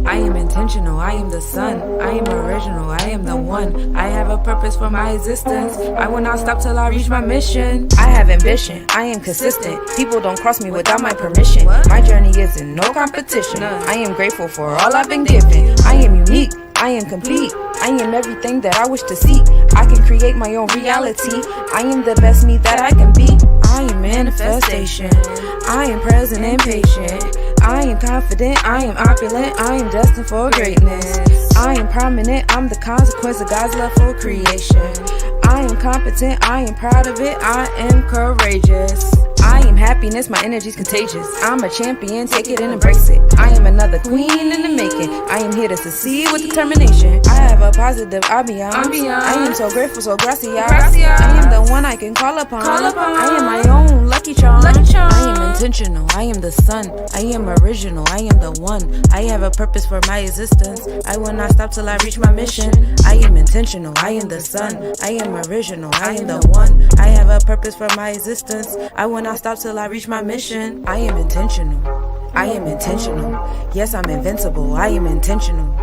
I am intentional, I am the sun, I am original, I am the one. I have a purpose for my existence, I will not stop till I reach my mission. I have ambition, I am consistent, people don't cross me without my permission. My journey is in no competition, I am grateful for all I've been given. I am unique, I am complete, I am everything that I wish to see. I can create my own reality, I am the best me that I can be. I am manifestation, I am present and patient. I am confident, I am opulent, I am destined for greatness. I am prominent, I'm the consequence of God's love for creation. I am competent, I am proud of it, I am courageous. I am happiness, my energy's contagious. I'm a champion, take it and embrace it. I am another queen in the making. I am here to succeed with determination. I have a positive ambiance. I am so grateful, so gracias. I am the one I can call upon. I am my own lucky charm. I am intentional, I am the sun. I am original, I am the one. I have a purpose for my existence. I will not stop till I reach my mission. I am intentional, I am the sun. I am original, I am the one. I have a purpose for my existence. I will not stop till I reach my mission. I am intentional, I am intentional. Yes, I'm invincible, I am intentional.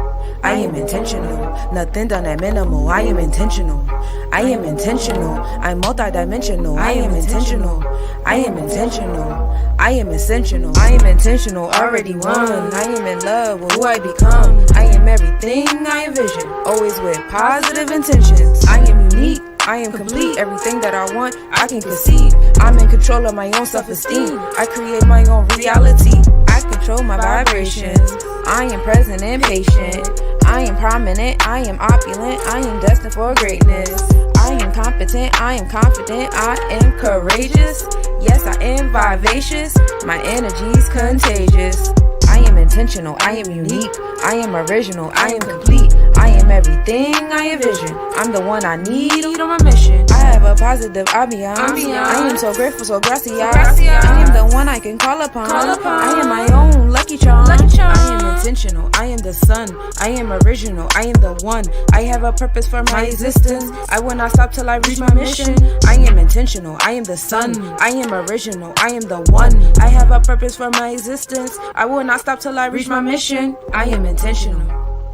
I am intentional, nothing done at minimal. I am intentional, I am intentional. I'm multidimensional, I am intentional. I am intentional, I am essential. I am intentional, already won. I am in love with who I become. I am everything I envision, always with positive intentions. I am unique, I am complete, everything that I want, I can conceive. I'm in control of my own self-esteem. I create my own reality. I control my vibrations. I am present and patient. I am prominent, I am opulent, I am destined for greatness. I am competent, I am confident, I am courageous. Yes, I am vivacious. My energy's contagious. I am intentional, I am unique, I am original, I am complete, I am everything I envision. I'm the one I need on my mission. I have a positive ambiance. I am so grateful, so gracias. I am the one I can call upon. I am my own lucky charm. I am intentional, I am the sun, I am original, I am the one. I have a purpose for my existence. I will not stop till I reach my mission. I am intentional, I am the sun, I am original, I am the one. I have a purpose for my existence. I will not stop till I reach my mission. I am intentional.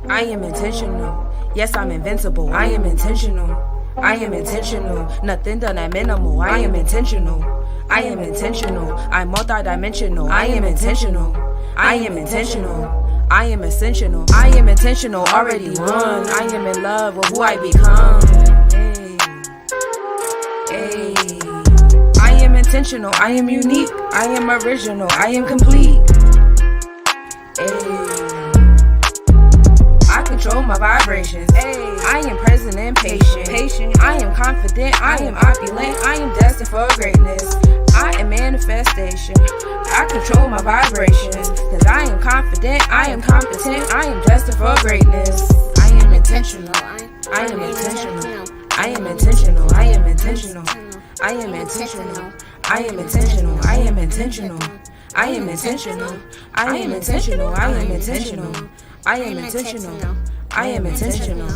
I am intentional. Yes, I'm invincible. I am intentional. I am intentional. Nothing done at minimal. I am intentional. I am intentional. I'm multidimensional. I am intentional. I am intentional. I am essential. I am intentional. Already won. I am in love with who I become. Hey. Hey. I am intentional. I am unique. I am original. I am complete. I control my vibrations. I am present and patient. I am confident. I am opulent. I am destined for greatness. I am manifestation. I control my vibrations. Cause I am confident. I am competent. I am destined for greatness. I am intentional. I am intentional. I am intentional. I am intentional. I am intentional. I am intentional. I am intentional. I am intentional. I am intentional. I am intentional. I am intentional. I am intentional.